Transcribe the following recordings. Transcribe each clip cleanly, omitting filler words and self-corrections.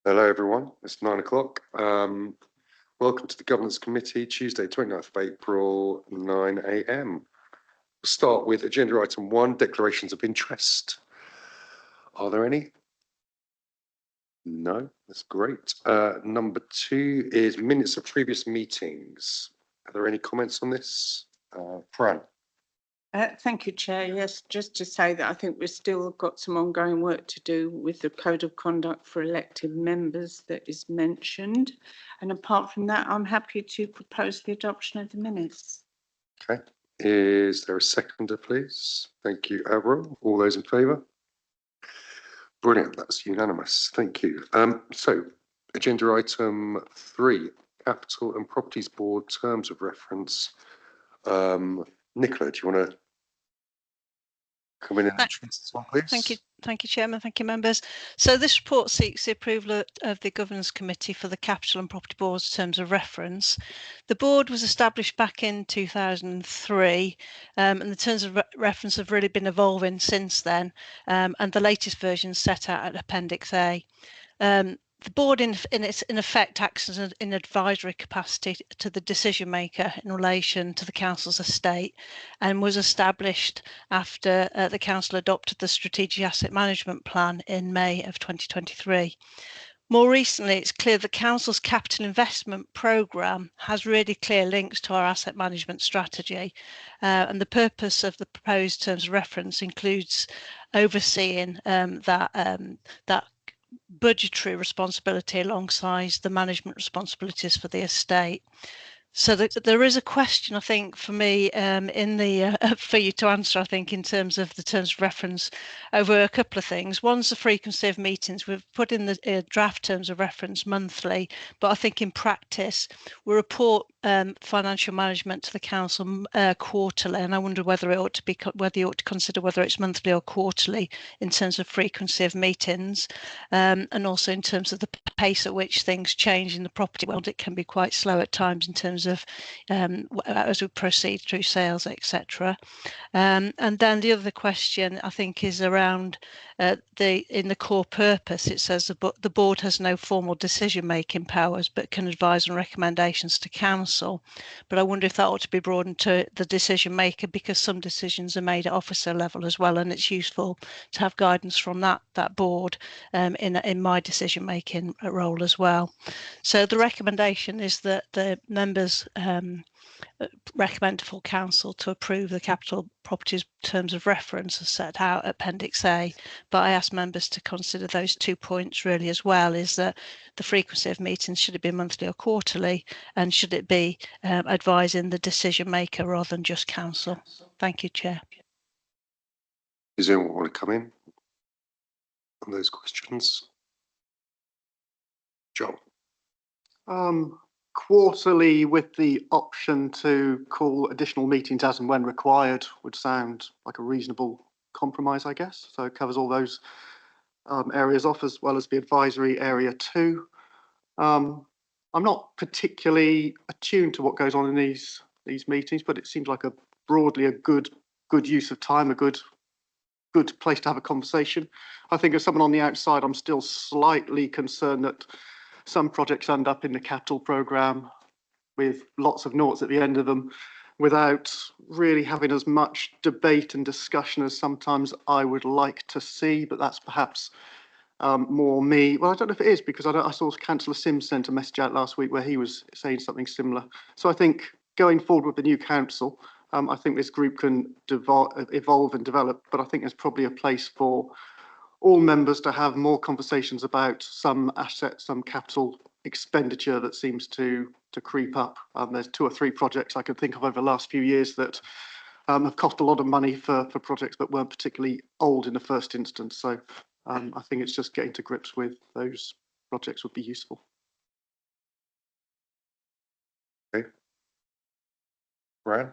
Hello everyone, it's 9 o'clock. Welcome to the Governance Committee, Tuesday 29th of April, 9 a.m. We'll start with agenda item 1, declarations of interest. Are there any? No, that's great. Number 2 is minutes of previous meetings. Are there any comments on this? Fran? Thank you, Chair. Yes, just to say that I think we've still got some ongoing work to do with the Code of Conduct for elected members that is mentioned. And apart from that, I'm happy to propose the adoption of the minutes. Okay. Is there a seconder, please? Thank you, Avril. All those in favour? Brilliant, that's unanimous. Thank you. So, agenda item 3, Capital and Properties Board terms of reference. Nicola, do you want to come in and introduce this one, please? Thank you, Chairman. Thank you, members. So this report seeks the approval of the Governance Committee for the Capital and Property Board's terms of reference. The board was established back in 2003, and the terms of reference have really been evolving since then, and the latest version set out at Appendix A. The board, in effect, acts as an advisory capacity to the decision maker in relation to the council's estate, and was established after the council adopted the Strategic Asset Management Plan in May of 2023. More recently, it's clear the council's capital investment programme has really clear links to our asset management strategy, and the purpose of the proposed terms of reference includes overseeing that budgetary responsibility alongside the management responsibilities for the estate. So there is a question, I think, for me in the for you to answer, I think, in terms of the terms of reference over a couple of things. One's the frequency of meetings. We've put in the draft terms of reference monthly, but I think in practice we report financial management to the council quarterly, and I wonder whether you ought to consider whether it's monthly or quarterly in terms of frequency of meetings, and also in terms of the pace at which things change in the property world. It can be quite slow at times in terms of as we proceed through sales, etc. And then the other question, I think, is around in the core purpose. It says the board has no formal decision-making powers but can advise on recommendations to council. But I wonder if that ought to be broadened to the decision maker, because some decisions are made at officer level as well, and it's useful to have guidance from that board in my decision-making role as well. So the recommendation is that the members recommend to full council to approve the capital properties terms of reference as set out at Appendix A. But I ask members to consider those 2 points really as well, is that the frequency of meetings, should it be monthly or quarterly, and should it be advising the decision maker rather than just council? Thank you, Chair. Does anyone want to come in on those questions? John? Quarterly with the option to call additional meetings as and when required would sound like a reasonable compromise, I guess. So it covers all those areas off, as well as the advisory area too. I'm not particularly attuned to what goes on in these meetings, but it seems like broadly a good use of time, a good place to have a conversation. I think as someone on the outside, I'm still slightly concerned that some projects end up in the capital programme with lots of noughts at the end of them, without really having as much debate and discussion as sometimes I would like to see. But that's perhaps more me. Well, I don't know if it is, because I saw Councillor Sims sent a message out last week where he was saying something similar. So I think going forward with the new council, I think this group can evolve and develop, but I think there's probably a place for all members to have more conversations about some assets, some capital expenditure that seems to creep up. There's 2 or 3 projects I could think of over the last few years that have cost a lot of money for projects that weren't particularly old in the first instance. So I think it's just getting to grips with those projects would be useful. Okay. Brad?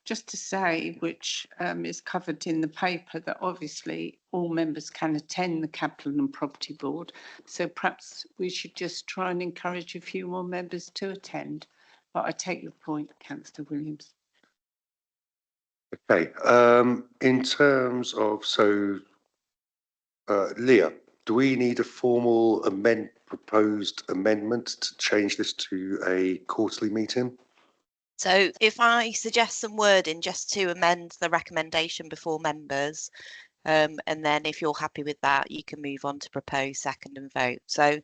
Just to say, which is covered in the paper, that obviously all members can attend the Capital and Property Board. So perhaps we should just try and encourage a few more members to attend. But I take your point, Councillor Williams. Okay. In terms of, Leah, do we need a formal proposed amendment to change this to a quarterly meeting? So if I suggest some wording just to amend the recommendation before members, and then if you're happy with that, you can move on to propose, second and vote. So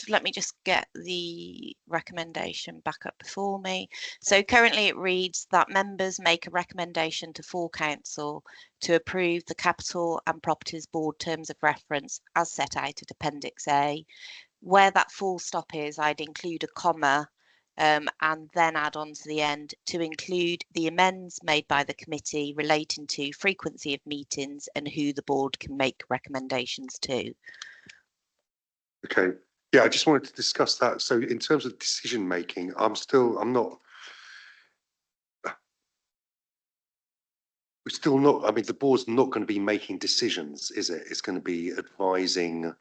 let me just get the recommendation back up before me. So currently it reads that members make a recommendation to full council to approve the Capital and Properties Board terms of reference as set out at Appendix A. Where that full stop is, I'd include a comma and then add on to the end to include the amends made by the committee relating to frequency of meetings and who the board can make recommendations to. Okay, yeah, I just wanted to discuss that. So in terms of decision making, we're still not, I mean, the board's not going to be making decisions, is it? It's going to be advising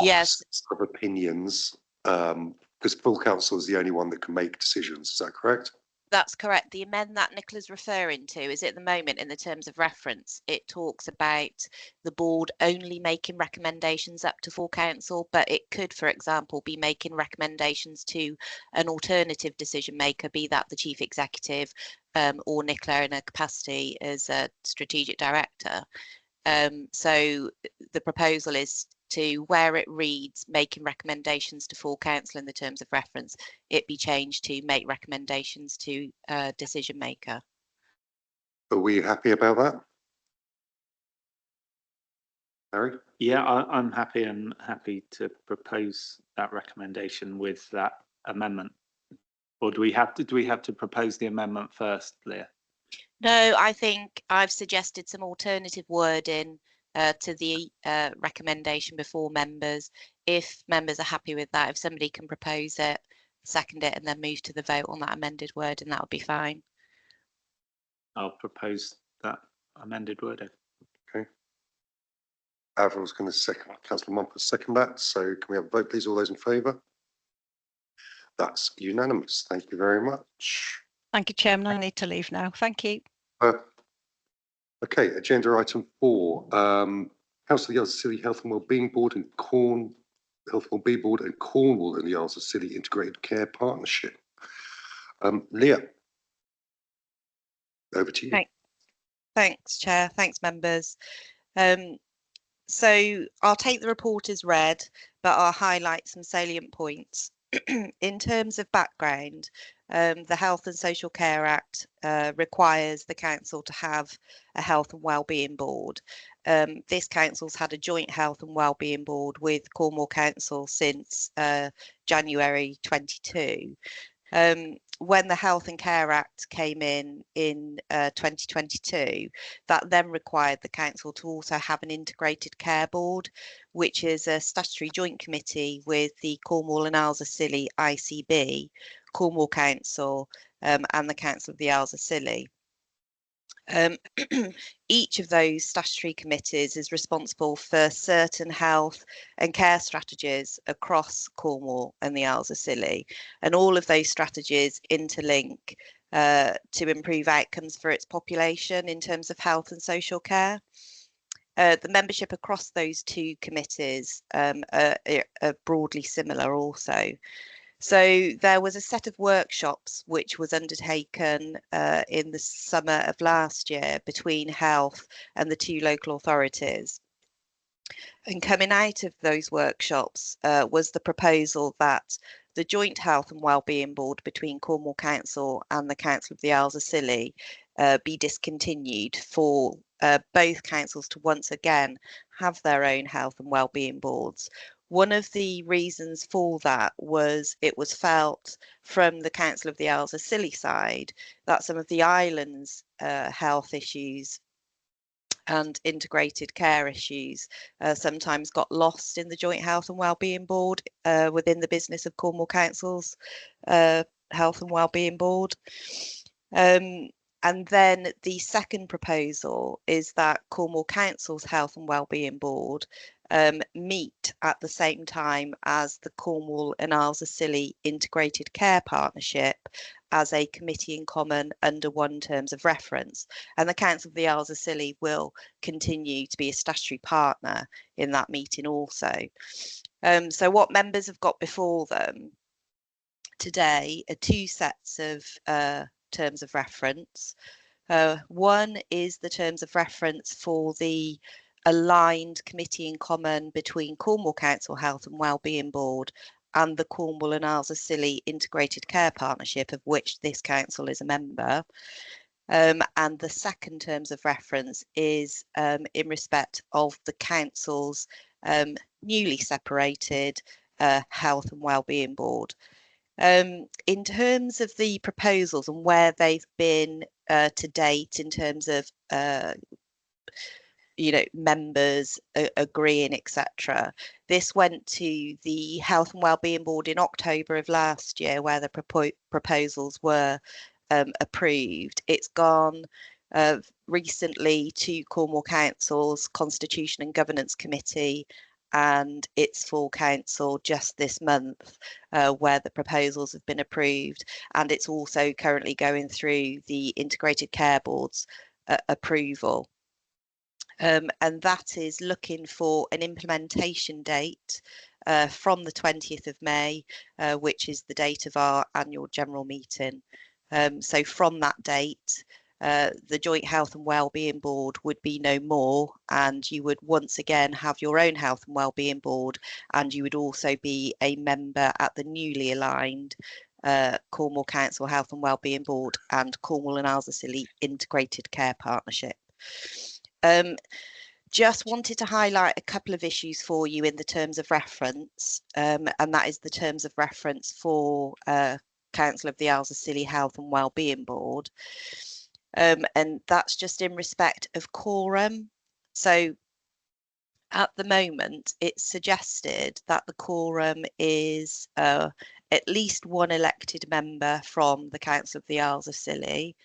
Yes. of opinions, because full council is the only one that can make decisions. Is that correct? That's correct. The amend that Nicola's referring to is at the moment in the terms of reference. It talks about the board only making recommendations up to full council, but it could, for example, be making recommendations to an alternative decision maker, be that the chief executive or Nicola in a capacity as a strategic director. So the proposal is to, where it reads making recommendations to full council in the terms of reference, it be changed to make recommendations to a decision maker. Are we happy about that? Harry? Yeah, I'm happy to propose that recommendation with that amendment. Or do we have to propose the amendment first, Leah? No, I think I've suggested some alternative wording to the recommendation before members. If members are happy with that, if somebody can propose it, second it, and then move to the vote on that amended word, and that would be fine. I'll propose that amended wording. Okay. Avril's going to second, Councillor Mumford second that. So can we have a vote, please? All those in favour? That's unanimous. Thank you very much. Thank you, Chairman. I need to leave now. Thank you. Okay, agenda item 4. Council of the Isles of Scilly Health and Wellbeing Board and Cornwall and the Isles of Scilly Integrated Care Partnership. Leah, over to you. Thanks, Chair. Thanks, members. So I'll take the report as read, but I'll highlight some salient points. In terms of background, the Health and Social Care Act requires the council to have a health and wellbeing board. This council's had a joint health and wellbeing board with Cornwall Council since January 22. When the Health and Care Act came in 2022, that then required the council to also have an integrated care board, which is a statutory joint committee with the Cornwall and Isles of Scilly ICB, Cornwall Council and the Council of the Isles of Scilly. Each of those statutory committees is responsible for certain health and care strategies across Cornwall and the Isles of Scilly, and all of those strategies interlink to improve outcomes for its population in terms of health and social care. The membership across those two committees are broadly similar also. So there was a set of workshops which was undertaken in the summer of last year between health and the two local authorities. And coming out of those workshops was the proposal that the joint health and wellbeing board between Cornwall Council and the Council of the Isles of Scilly be discontinued for both councils to once again have their own health and wellbeing boards. One of the reasons for that was it was felt from the Council of the Isles of Scilly side that some of the islands' health issues and integrated care issues sometimes got lost in the Joint Health and Wellbeing Board within the business of Cornwall Council's Health and Wellbeing Board. And then the second proposal is that Cornwall Council's Health and Wellbeing Board meet at the same time as the Cornwall and Isles of Scilly Integrated Care Partnership as a committee in common under one terms of reference. And the Council of the Isles of Scilly will continue to be a statutory partner in that meeting also. So what members have got before them today are two sets of terms of reference. One is the terms of reference for the aligned committee in common between Cornwall Council Health and Wellbeing Board and the Cornwall and Isles of Scilly Integrated Care Partnership, of which this council is a member. And the second terms of reference is in respect of the council's newly separated Health and Wellbeing Board. In terms of the proposals and where they've been to date in terms of members agreeing, etc. This went to the Health and Wellbeing Board in October of last year, where the proposals were approved. It's gone recently to Cornwall Council's Constitution and Governance Committee and its full council just this month, where the proposals have been approved, and it's also currently going through the Integrated Care Board's approval. And that is looking for an implementation date from the 20th of May, which is the date of our annual general meeting. So from that date, the Joint Health and Wellbeing Board would be no more, and you would once again have your own Health and Wellbeing Board, and you would also be a member at the newly aligned Cornwall Council Health and Wellbeing Board and Cornwall and Isles of Scilly Integrated Care Partnership. Just wanted to highlight a couple of issues for you in the terms of reference, and that is the terms of reference for Council of the Isles of Scilly Health and Wellbeing Board. And that's just in respect of quorum. So at the moment, it's suggested that the quorum is at least one elected member from the Council of the Isles of Scilly,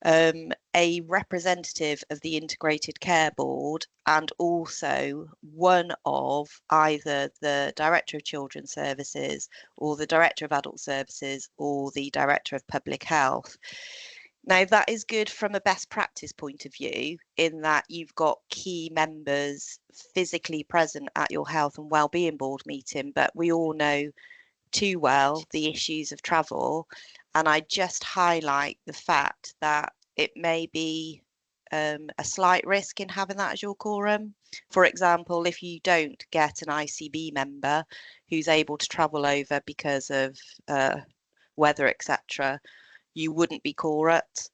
a representative of the Integrated Care Board, and also one of either the Director of Children's Services or the Director of Adult Services or the Director of Public Health. Now, that is good from a best practice point of view, in that you've got key members physically present at your Health and Wellbeing Board meeting, but we all know too well the issues of travel. And I just highlight the fact that it may be a slight risk in having that as your quorum. For example, if you don't get an ICB member who's able to travel over because of weather, etc., you wouldn't be quorate.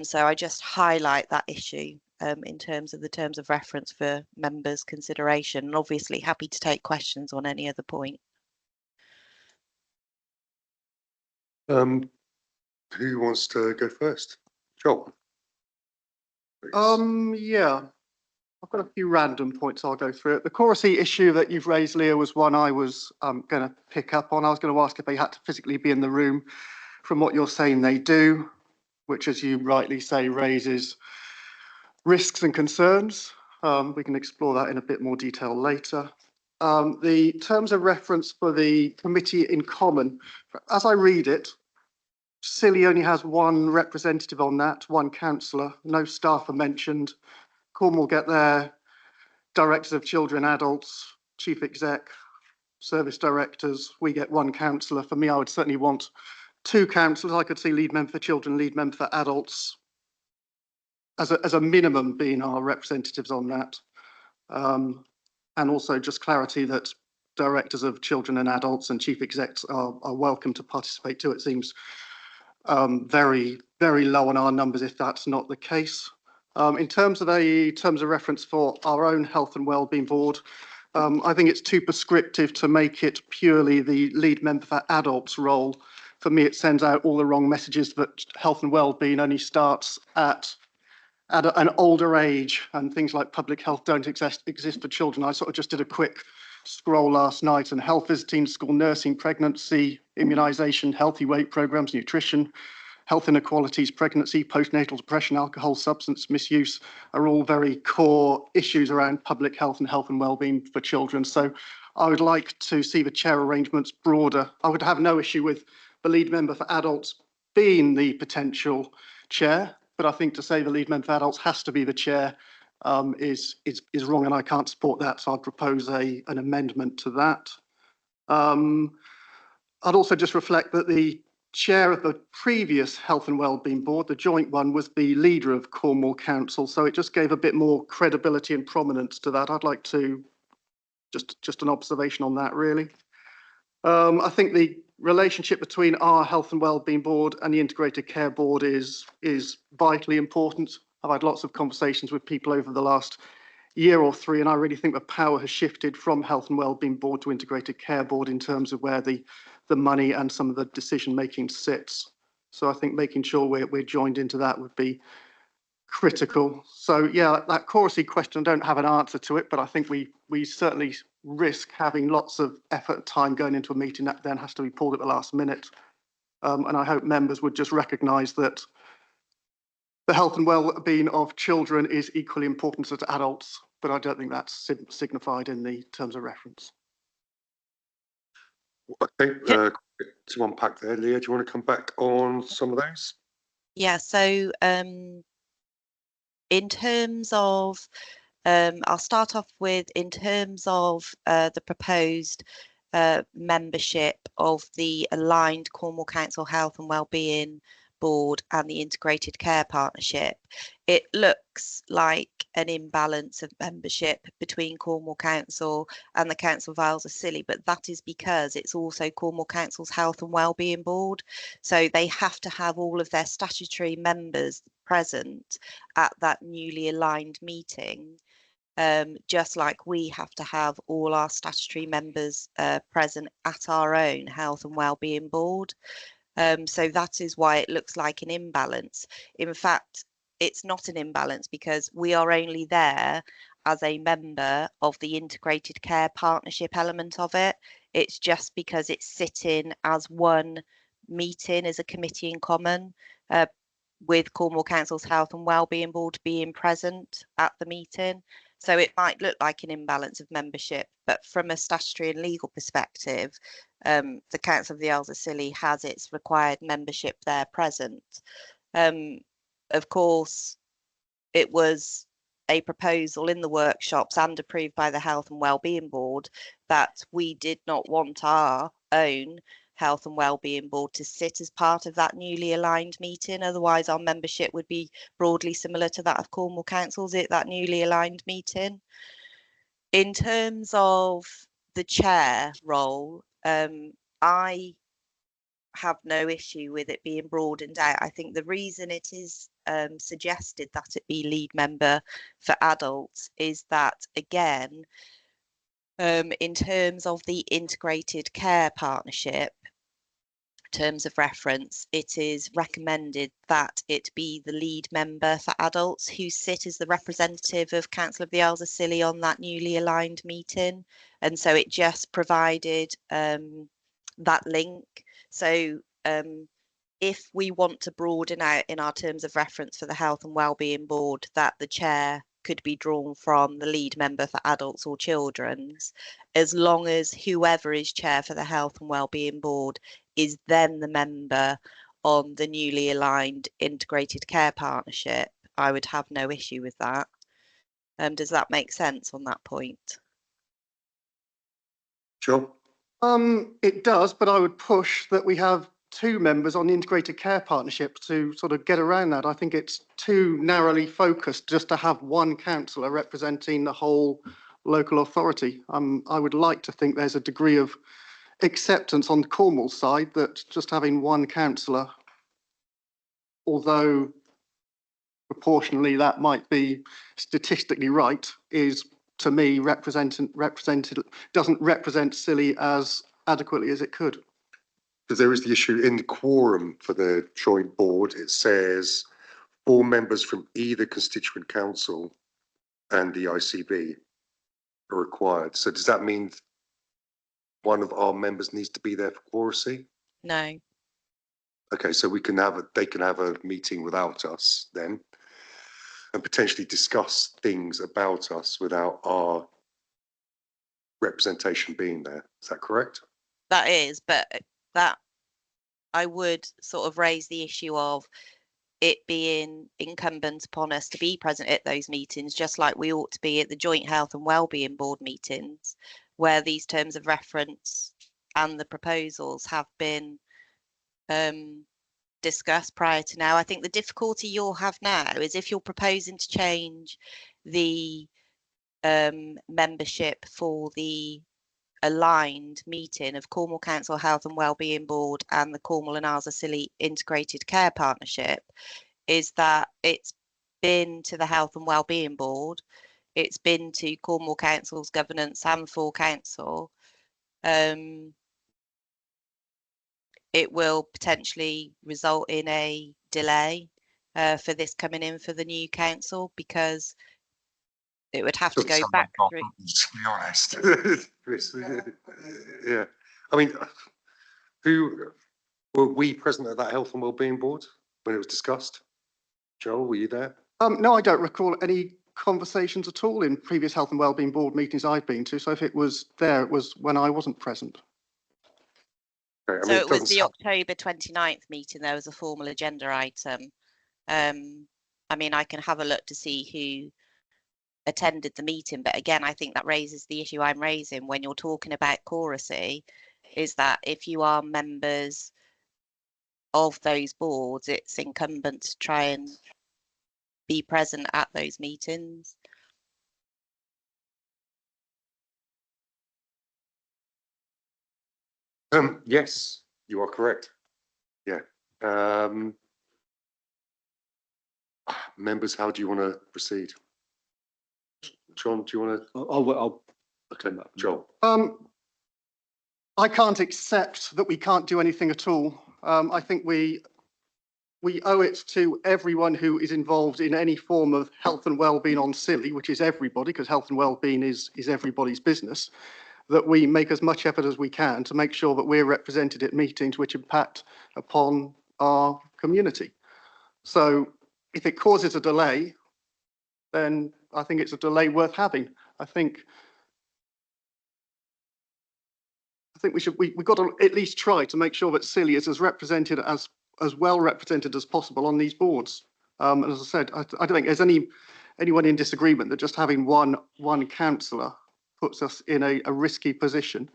So I just highlight that issue in terms of the terms of reference for members' consideration, and obviously happy to take questions on any other point. Who wants to go first? Joel. Please. Yeah, I've got a few random points I'll go through. The Chorusy issue that you've raised, Leah, was one I was going to pick up on. I was going to ask if they had to physically be in the room. From what you're saying, they do, which, as you rightly say, raises risks and concerns. We can explore that in a bit more detail later. The terms of reference for the committee in common, as I read it, Scilly only has one representative on that, one councillor, no staff are mentioned. Cornwall get their directors of children, adults, chief exec, service directors. We get one councillor. For me, I would certainly want two councillors. I could see lead member for children, lead member for adults, as a minimum being our representatives on that. And also just clarity that directors of children and adults and chief execs are welcome to participate too. It seems very, very low on our numbers if that's not the case. In terms of the terms of reference for our own Health and Wellbeing Board, I think it's too prescriptive to make it purely the lead member for adults role. For me, it sends out all the wrong messages that health and wellbeing only starts at an older age, and things like public health don't exist for children. I sort of just did a quick scroll last night, and health visiting, school nursing, pregnancy, immunisation, healthy weight programmes, nutrition, health inequalities, pregnancy, postnatal depression, alcohol, substance misuse are all very core issues around public health and wellbeing for children. So I would like to see the chair arrangements broader. I would have no issue with the lead member for adults being the potential chair, but I think to say the lead member for adults has to be the chair is wrong, and I can't support that. So I'd propose an amendment to that. I'd also just reflect that the chair of the previous Health and Wellbeing Board, the joint one, was the leader of Cornwall Council, so it just gave a bit more credibility and prominence to that. I'd like to just an observation on that, really. I think the relationship between our Health and Wellbeing Board and the Integrated Care Board is vitally important. I've had lots of conversations with people over the last year or three, and I really think the power has shifted from Health and Wellbeing Board to Integrated Care Board in terms of where the money and some of the decision making sits. So I think making sure we're joined into that would be critical. So yeah, that Chorusy question, I don't have an answer to it, but I think we certainly risk having lots of effort and time going into a meeting that then has to be pulled at the last minute. And I hope members would just recognise that the health and well-being of children is equally important as adults, but I don't think that's signified in the terms of reference. Okay, to unpack there, Leah, do you want to come back on some of those? Yeah, so in terms of, I'll start off with, in terms of the proposed membership of the aligned Cornwall Council Health and Wellbeing Board and the Integrated Care Partnership, it looks like an imbalance of membership between Cornwall Council and the Council of Isles of Scilly, but that is because it's also Cornwall Council's Health and Wellbeing Board, so they have to have all of their statutory members present at that newly aligned meeting. Just like we have to have all our statutory members present at our own Health and Wellbeing Board. So that is why it looks like an imbalance. In fact, it's not an imbalance because we are only there as a member of the Integrated Care Partnership element of it. It's just because it's sitting as one meeting as a committee in common, with Cornwall Council's Health and Wellbeing Board being present at the meeting. So it might look like an imbalance of membership, but from a statutory and legal perspective, the Council of the Isles of Scilly has its required membership there present. Of course, it was a proposal in the workshops and approved by the Health and Wellbeing Board that we did not want our own Health and Wellbeing Board to sit as part of that newly aligned meeting. Otherwise, our membership would be broadly similar to that of Cornwall Council's at that newly aligned meeting. In terms of the chair role, I have no issue with it being broadened out. I think the reason it is suggested that it be lead member for adults is that, again, in terms of the Integrated Care Partnership, terms of reference, it is recommended that it be the lead member for adults who sit as the representative of Council of the Isles of Scilly on that newly aligned meeting. And so it just provided that link. So if we want to broaden out in our terms of reference for the Health and Wellbeing Board that the chair could be drawn from the lead member for adults or children's, as long as whoever is chair for the Health and Wellbeing Board is then the member on the newly aligned Integrated Care Partnership, I would have no issue with that. Does that make sense on that point? Sure. It does, but I would push that we have two members on the Integrated Care Partnership to sort of get around that. I think it's too narrowly focused just to have one councillor representing the whole local authority. I would like to think there's a degree of acceptance on Cornwall's side that just having one councillor, although proportionally that might be statistically right, is to me represented doesn't represent Scilly as adequately as it could. Because there is the issue in the quorum for the joint board. It says 4 members from either constituent council and the ICB are required. So does that mean one of our members needs to be there for Chorusy? No. Okay, so they can have a meeting without us then, and potentially discuss things about us without our representation being there. Is that correct? That is, but that I would sort of raise the issue of it being incumbent upon us to be present at those meetings, just like we ought to be at the Joint Health and Wellbeing Board meetings, where these terms of reference and the proposals have been discussed prior to now. I think the difficulty you'll have now is if you're proposing to change the membership for the aligned meeting of Cornwall Council Health and Wellbeing Board and the Cornwall and Isles of Scilly Integrated Care Partnership, is that it's been to the Health and Wellbeing Board, it's been to Cornwall Council's governance and full council. It will potentially result in a delay for this coming in for the new council, because it would have to go back through. To be honest. Chris, yeah. I mean, who were we present at that Health and Wellbeing Board when it was discussed? Joel, were you there? No, I don't recall any conversations at all in previous Health and Wellbeing Board meetings I've been to. So if it was there, it was when I wasn't present. Okay, So it was the October 29th meeting, there was a formal agenda item. I mean, I can have a look to see who attended the meeting, but again, I think that raises the issue I'm raising when you're talking about choracy, is that if you are members of those boards, it's incumbent to try and be present at those meetings. Yes, you are correct. Yeah. Members, how do you want to proceed? John, do you want to? I'll Okay, Joel. I can't accept that we can't do anything at all. I think we owe it to everyone who is involved in any form of health and wellbeing on Scilly, which is everybody, because health and wellbeing is everybody's business, that we make as much effort as we can to make sure that we're represented at meetings which impact upon our community. So if it causes a delay, then I think it's a delay worth having. I think we've got to at least try to make sure that Scilly is as represented as well represented as possible on these boards. And as I said, I don't think there's anyone in disagreement that just having one councillor puts us in a risky position.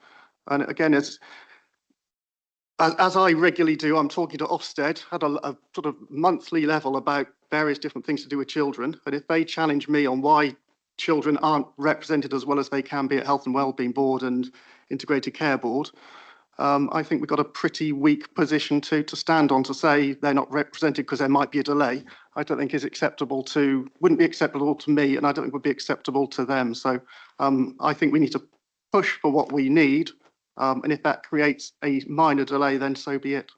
And again, as I regularly do, I'm talking to Ofsted at a sort of monthly level about various different things to do with children. And if they challenge me on why children aren't represented as well as they can be at Health and Wellbeing Board and Integrated Care Board, I think we've got a pretty weak position to stand on to say they're not represented because there might be a delay. I don't think is acceptable wouldn't be acceptable to me, and I don't think would be acceptable to them. So I think we need to push for what we need, and if that creates a minor delay, then so be it.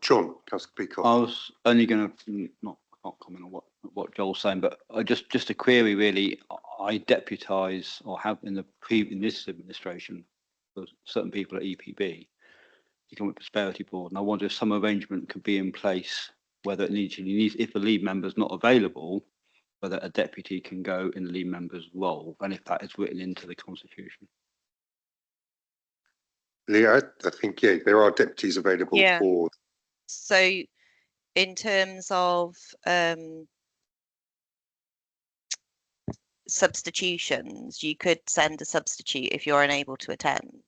John, Councillor Peacock. I was only going to not comment on what Joel's saying, but just a query really. I deputise or have in this administration for certain people at EPB, Economic Prosperity Board, and I wonder if some arrangement could be in place, whether it needs if the lead member is not available, whether a deputy can go in the lead member's role, and if that is written into the constitution. Leah, I think there are deputies available for. So in terms of substitutions, you could send a substitute if you're unable to attend.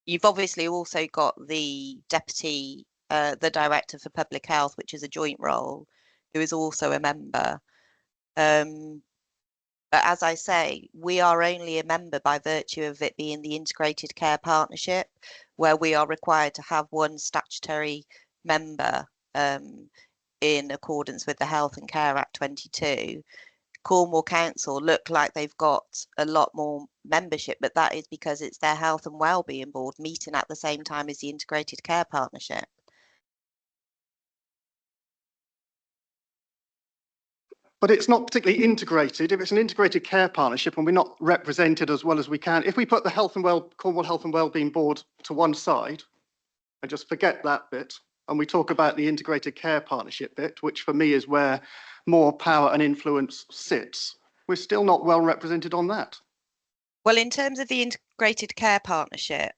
You've obviously also got the deputy, the director for public health, which is a joint role, who is also a member. But as I say, we are only a member by virtue of it being the Integrated Care Partnership, where we are required to have one statutory member in accordance with the Health and Care Act 22. Cornwall Council look like they've got a lot more membership, but that is because it's their Health and Wellbeing Board meeting at the same time as the Integrated Care Partnership. But it's not particularly integrated. If it's an integrated care partnership and we're not represented as well as we can, if we put the Cornwall Health and Wellbeing Board to one side and just forget that bit, and we talk about the integrated care partnership bit, which for me is where more power and influence sits, we're still not well represented on that. Well, in terms of the integrated care partnership,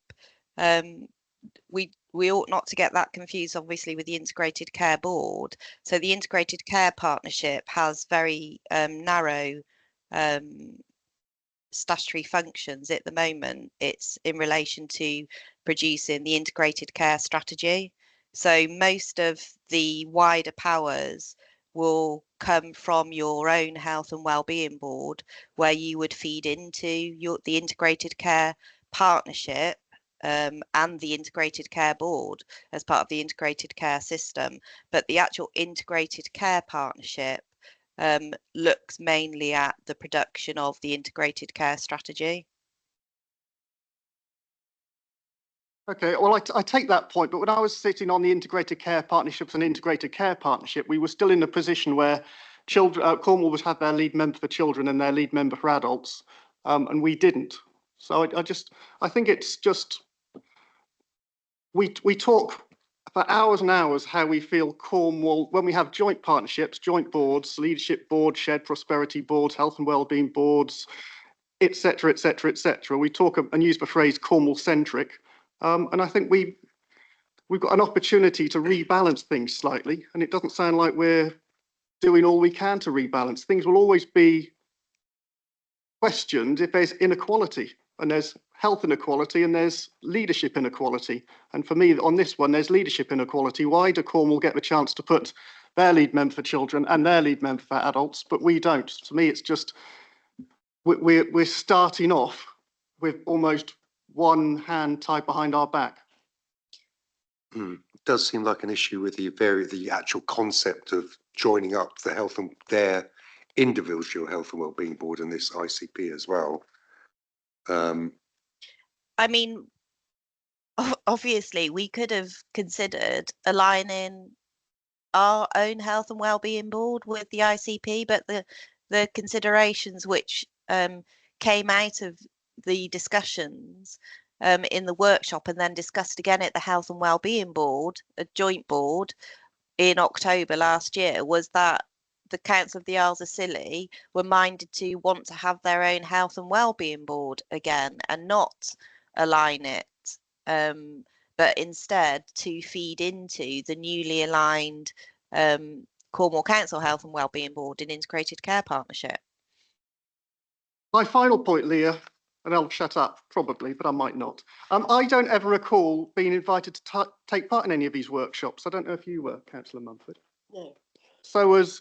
we ought not to get that confused, obviously, with the integrated care board. So the integrated care partnership has very narrow statutory functions at the moment. It's in relation to producing the integrated care strategy. So most of the wider powers will come from your own health and wellbeing board, where you would feed into the integrated care partnership and the integrated care board as part of the integrated care system. But the actual integrated care partnership looks mainly at the production of the integrated care strategy. Okay, well, I take that point, but when I was sitting on the integrated care partnerships and integrated care partnership, we were still in a position where Cornwall would have their lead member for children and their lead member for adults, and we didn't. So I think it's just, we talk for hours and hours how we feel Cornwall, when we have joint partnerships, joint boards, leadership board, shared prosperity boards, health and wellbeing boards, etc., etc., etc. We talk and use the phrase Cornwall centric. And I think we've got an opportunity to rebalance things slightly, and it doesn't sound like we're doing all we can to rebalance. Things will always be questioned if there's inequality, and there's health inequality and there's leadership inequality. And for me, on this one, there's leadership inequality. Why do Cornwall get the chance to put their lead member for children and their lead member for adults, but we don't? To me, it's just, we're starting off with almost one hand tied behind our back. It does seem like an issue with the actual concept of joining up the health and their individual health and wellbeing board and this ICP as well. I mean, obviously, we could have considered aligning our own health and wellbeing board with the ICP, but the considerations which came out of the discussions in the workshop and then discussed again at the Health and Wellbeing Board, a joint board, in October last year, was that the Council of the Isles of Scilly were minded to want to have their own Health and Wellbeing Board again and not align it, but instead to feed into the newly aligned Cornwall Council Health and Wellbeing Board and Integrated Care Partnership. My final point, Leah, and I'll shut up probably, but I might not. I don't ever recall being invited to take part in any of these workshops. I don't know if you were, Councillor Mumford. No. So as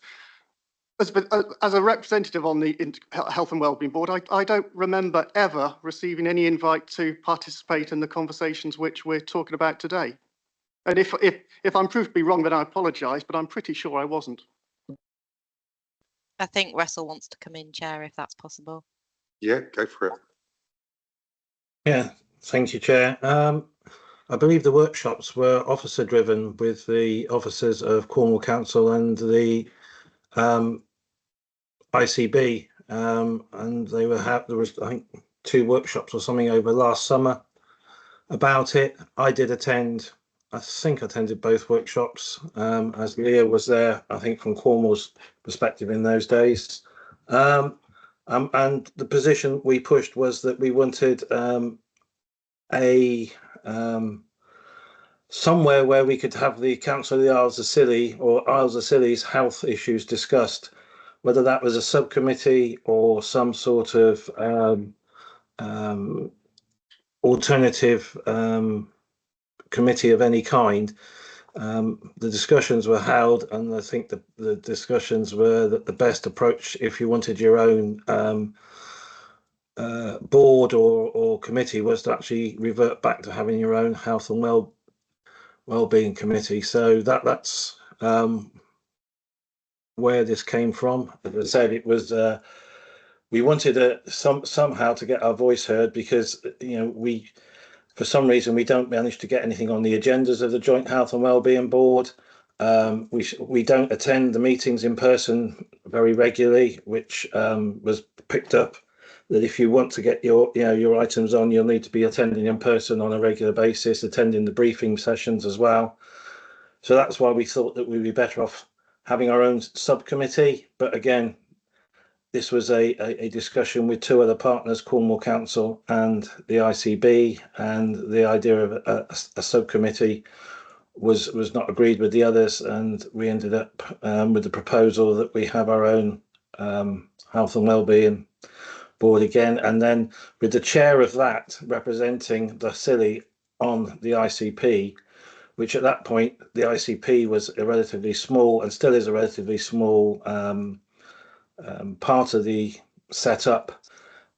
a representative on the Health and Wellbeing Board, I don't remember ever receiving any invite to participate in the conversations which we're talking about today. And if I'm proved to be wrong, then I apologise, but I'm pretty sure I wasn't. I think Russell wants to come in, Chair, if that's possible. Yeah, go for it. Yeah, thank you, Chair. I believe the workshops were officer driven with the officers of Cornwall Council and the ICB, and there was, I think, 2 workshops or something over last summer about it. I did attend, I think I attended both workshops, as Leah was there, I think, from Cornwall's perspective in those days. And the position we pushed was that we wanted somewhere where we could have the Council of the Isles of Scilly or Isles of Scilly's health issues discussed, whether that was a subcommittee or some sort of alternative committee of any kind. The discussions were held, and I think the discussions were that the best approach, if you wanted your own board or committee, was to actually revert back to having your own health and wellbeing committee. So that's where this came from. As I said, it was we wanted somehow to get our voice heard, because for some reason we don't manage to get anything on the agendas of the Joint Health and Wellbeing Board. We don't attend the meetings in person very regularly, which was picked up that if you want to get your items on, you'll need to be attending in person on a regular basis, attending the briefing sessions as well. So that's why we thought that we'd be better off having our own subcommittee. But again, this was a discussion with two other partners, Cornwall Council and the ICB, and the idea of a subcommittee was not agreed with the others, and we ended up with the proposal that we have our own health and wellbeing board again, and then with the chair of that representing the Scilly on the ICP, which at that point the ICP was a relatively small and still is a relatively small part of the setup,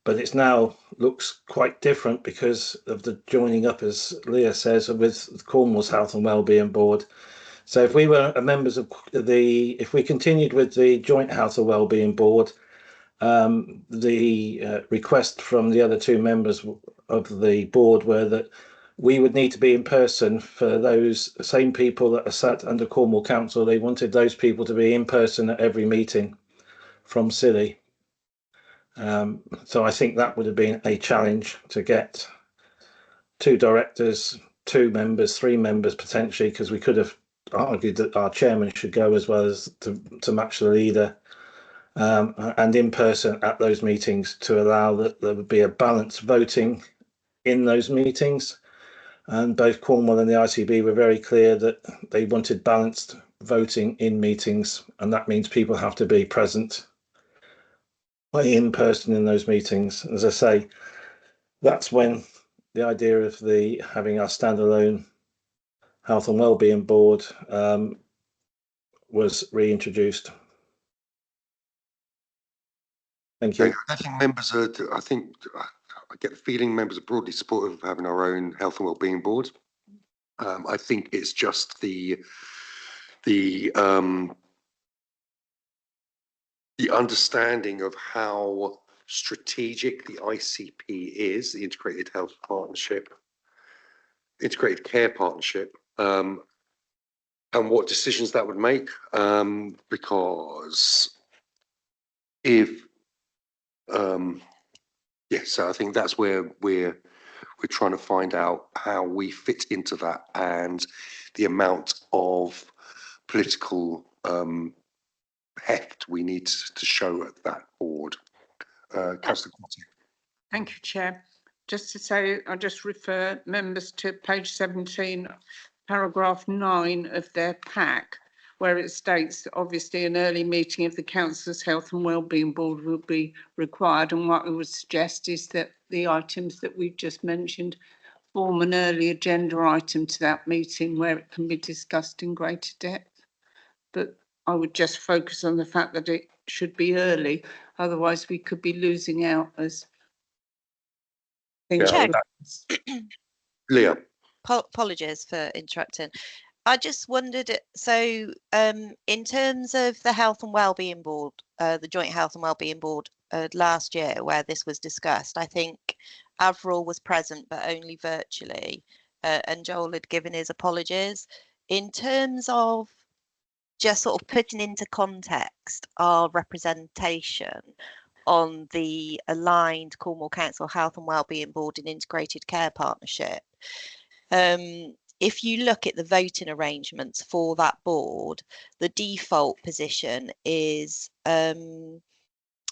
but it's now looks quite different because of the joining up, as Leah says, with Cornwall's Health and Wellbeing Board. So if we were members of if we continued with the Joint Health and Wellbeing Board, the request from the other two members of the board were that we would need to be in person for those same people that are sat under Cornwall Council. They wanted those people to be in person at every meeting from Scilly. So I think that would have been a challenge to get 2 directors, 2 members, 3 members potentially, because we could have argued that our chairman should go as well as to match the leader, and in person at those meetings to allow that there would be a balanced voting in those meetings. And both Cornwall and the ICB were very clear that they wanted balanced voting in meetings, and that means people have to be present in person in those meetings. As I say, that's when the idea of having our standalone health and wellbeing board was reintroduced. Thank you. I think members are, I get the feeling members are broadly supportive of having our own health and wellbeing board. I think it's just the understanding of how strategic the ICP is, the Integrated Health Partnership, Integrated Care Partnership, and what decisions that would make. Because if, so I think that's where we're trying to find out how we fit into that and the amount of political heft we need to show at that board. Councillor Crotty. Thank you, Chair. Just to say, I just refer members to page 17, paragraph 9 of their pack, where it states that obviously an early meeting of the Council's Health and Wellbeing Board will be required. And what I would suggest is that the items that we've just mentioned form an early agenda item to that meeting where it can be discussed in greater depth. But I would just focus on the fact that it should be early, otherwise we could be losing out as things. Chair. Leah. Apologies for interrupting. I just wondered, so in terms of the Health and Wellbeing Board, the Joint Health and Wellbeing Board last year where this was discussed, I think Avril was present but only virtually, and Joel had given his apologies. In terms of just sort of putting into context our representation on the aligned Cornwall Council Health and Wellbeing Board and Integrated Care Partnership, if you look at the voting arrangements for that board, the default position is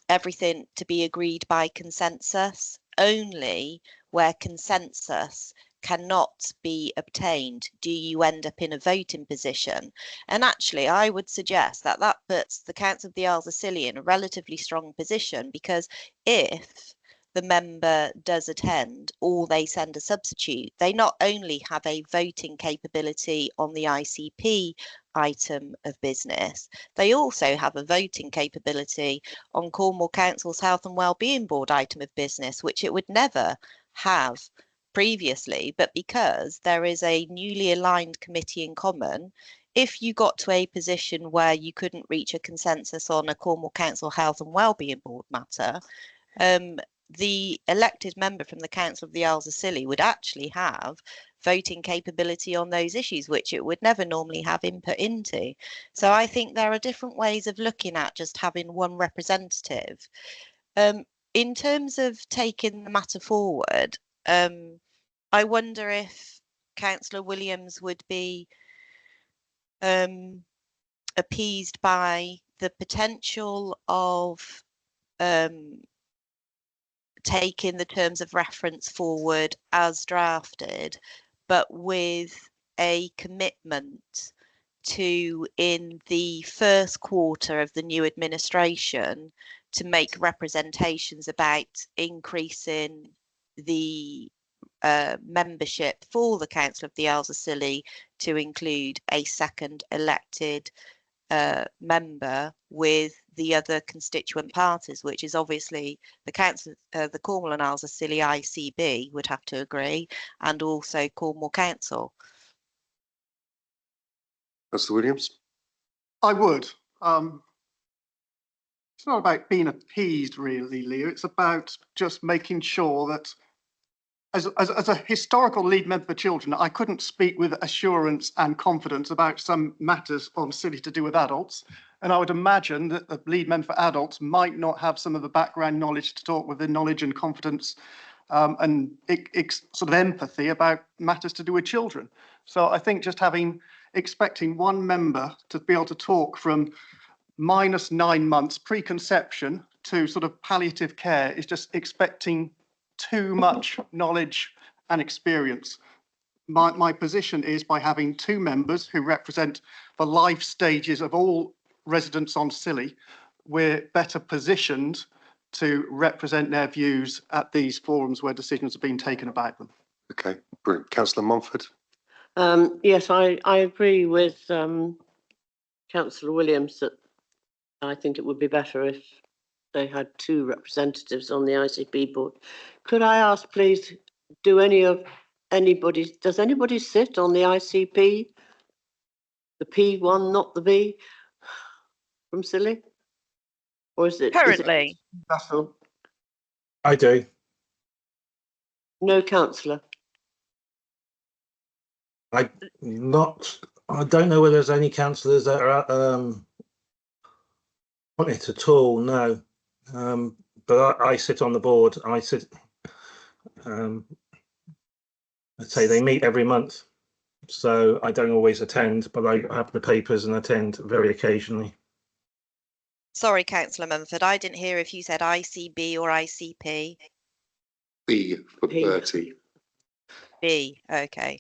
everything to be agreed by consensus. Only where consensus cannot be obtained do you end up in a voting position. And actually, I would suggest that that puts the Council of the Isles of Scilly in a relatively strong position, because if the member does attend or they send a substitute, they not only have a voting capability on the ICP item of business, they also have a voting capability on Cornwall Council's Health and Wellbeing Board item of business, which it would never have previously. But because there is a newly aligned committee in common, if you got to a position where you couldn't reach a consensus on a Cornwall Council Health and Wellbeing Board matter, the elected member from the Council of the Isles of Scilly would actually have voting capability on those issues, which it would never normally have input into. So I think there are different ways of looking at just having one representative. in terms of taking the matter forward, I wonder if Councillor Williams would be appeased by the potential of taking the terms of reference forward as drafted, but with a commitment to, in the first quarter of the new administration, to make representations about increasing the membership for the Council of the Isles of Scilly to include a second elected member with the other constituent parties, which is obviously the Council, the Cornwall and Isles of Scilly ICB would have to agree, and also Cornwall Council. Councillor Williams? I would. It's not about being appeased, really, Leo. It's about just making sure that, as a historical lead member for children, I couldn't speak with assurance and confidence about some matters on Scilly to do with adults. And I would imagine that the lead member for adults might not have some of the background knowledge to talk with the knowledge and confidence and sort of empathy about matters to do with children. So I think just expecting one member to be able to talk from -9 months preconception to sort of palliative care is just expecting too much knowledge and experience. My position is, by having two members who represent the life stages of all residents on Scilly, we're better positioned to represent their views at these forums where decisions are being taken about them. Okay, brilliant. Councillor Mumford? Yes, I agree with Councillor Williams that I think it would be better if they had two representatives on the ICB board. Could I ask, please, does anybody sit on the ICP? The P1, not the B, from Scilly? Or is it Currently, I do. no councillor? I don't know whether there's any councillors that are on it at all. No, but I sit on the board. I'd say they meet every month, so I don't always attend, but I have the papers and attend very occasionally. sorry, Councillor Mumford, I didn't hear if you said ICB or ICP. B for B. Bertie. B, okay.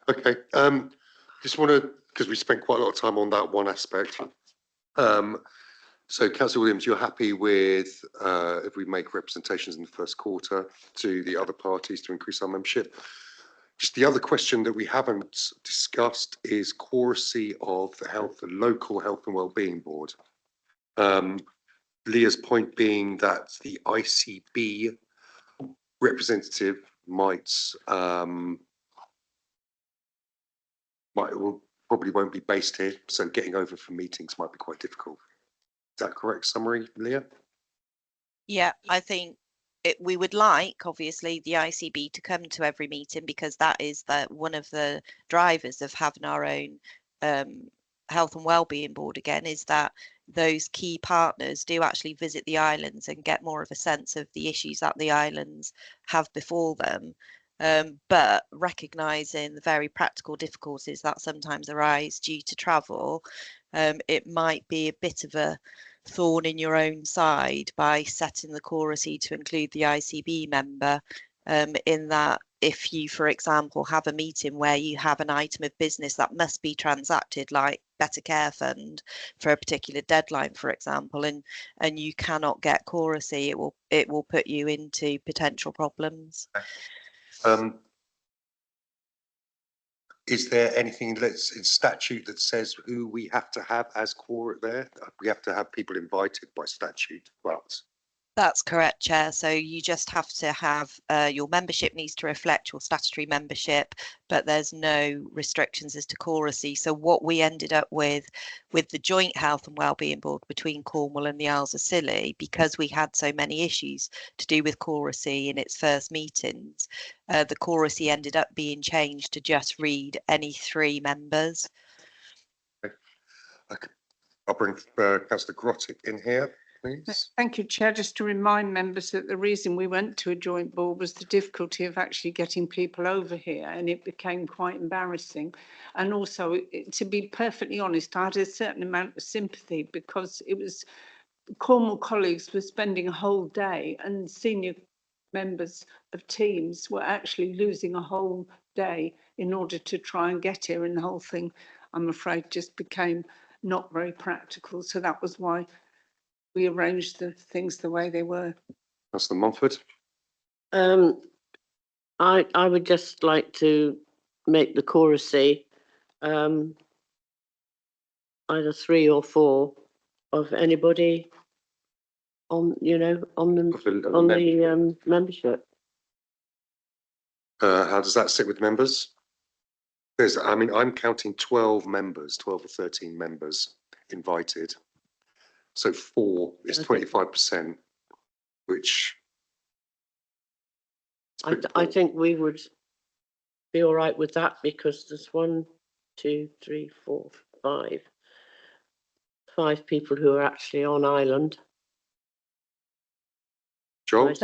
Okay, just want to, because we spent quite a lot of time on that one aspect. So Councillor Williams, you're happy with if we make representations in the first quarter to the other parties to increase our membership? Just the other question that we haven't discussed is quoracy of the local health and wellbeing board. Leah's point being that the ICB representative probably won't be based here, so getting over for meetings might be quite difficult. Is that a correct summary, Leah? Yeah, I think we would like, obviously, the ICB to come to every meeting, because that is one of the drivers of having our own health and wellbeing board again, is that those key partners do actually visit the islands and get more of a sense of the issues that the islands have before them. But recognising the very practical difficulties that sometimes arise due to travel, it might be a bit of a thorn in your own side by setting the quoracy to include the ICB member, in that if you, for example, have a meeting where you have an item of business that must be transacted, like Better Care Fund, for a particular deadline, for example, and you cannot get quoracy, it will put you into potential problems. Is there anything that's in statute that says who we have to have as quorum there? We have to have people invited by statute, but That's correct, Chair. So you just have to have your membership needs to reflect your statutory membership, but there's no restrictions as to quoracy. So what we ended up with the joint health and wellbeing board between Cornwall and the Isles of Scilly, because we had so many issues to do with quoracy in its first meetings, the quoracy ended up being changed to just read any 3 members. I'll bring Councillor Grottick in here. please. Thank you, Chair. Just to remind members that the reason we went to a joint board was the difficulty of actually getting people over here, and it became quite embarrassing. And also, to be perfectly honest, I had a certain amount of sympathy because it was Cornwall colleagues were spending a whole day, and senior members of teams were actually losing a whole day in order to try and get here, and the whole thing, I'm afraid, just became not very practical. So that was why we arranged the things the way they were. Councillor Mumford. I would just like to make the choracy either 3 or 4 of anybody on, on the membership. How does that sit with members? I'm counting 12 members, 12 or 13 members invited. So 4 is 25%, which. I think we would be all right with that because there's 1, 2, 3, 4, 5 people who are actually on island. Joel?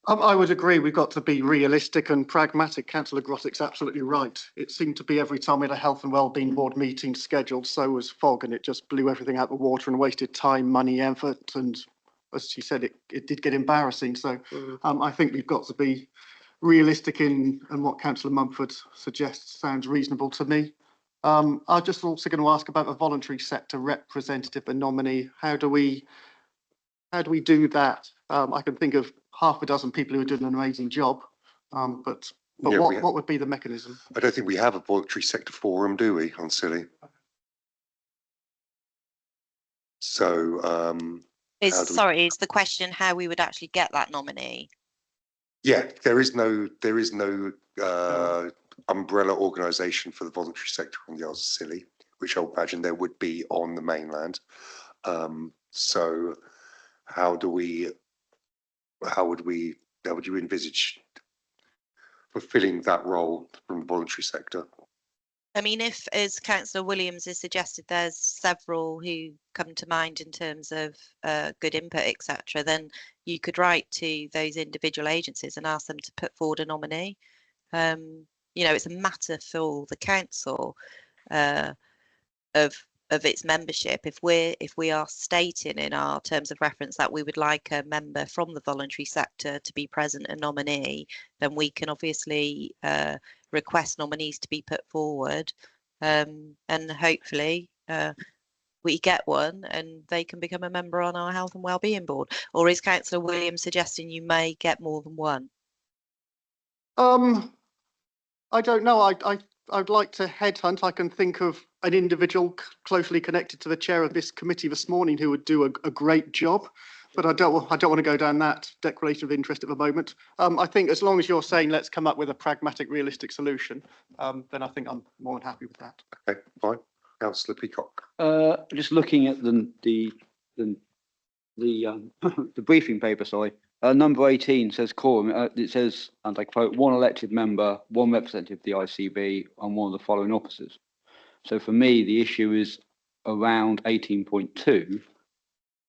I would agree. We've got to be realistic and pragmatic. Councillor Grottick's absolutely right. It seemed to be every time we had a health and wellbeing board meeting scheduled, so was fog, and it just blew everything out the water and wasted time, money, effort. And as she said, it did get embarrassing. So I think we've got to be realistic and what Councillor Mumford suggests sounds reasonable to me. I'm just also going to ask about a voluntary sector representative and nominee. How do we do that? I can think of half a dozen people who are doing an amazing job, but Yeah, what would be the mechanism? I don't think we have a voluntary sector forum, do we, on Scilly? So, Is the question how we would actually get that nominee? yeah, there is no umbrella organisation for the voluntary sector on the Isles of Scilly, which I would imagine there would be on the mainland. So how would you envisage fulfilling that role from the voluntary sector? I mean, if, as Councillor Williams has suggested, there's several who come to mind in terms of good input, etc., then you could write to those individual agencies and ask them to put forward a nominee. It's a matter for the council of its membership. If we are stating in our terms of reference that we would like a member from the voluntary sector to be present and nominee, then we can obviously request nominees to be put forward, and hopefully we get one and they can become a member on our health and wellbeing board. Or is Councillor Williams suggesting you may get more than one? I don't know. I'd like to headhunt. I can think of an individual closely connected to the chair of this committee this morning who would do a great job, but I don't want to go down that declaration of interest at the moment. I think as long as you're saying let's come up with a pragmatic, realistic solution, then I think I'm more than happy with that. Okay, fine. Councillor Peacock. Just looking at the briefing paper, sorry. Number 18 says quorum. It says, and I quote, 1 elected member, 1 representative of the ICB, and 1 of the following officers. So for me, the issue is around 18.2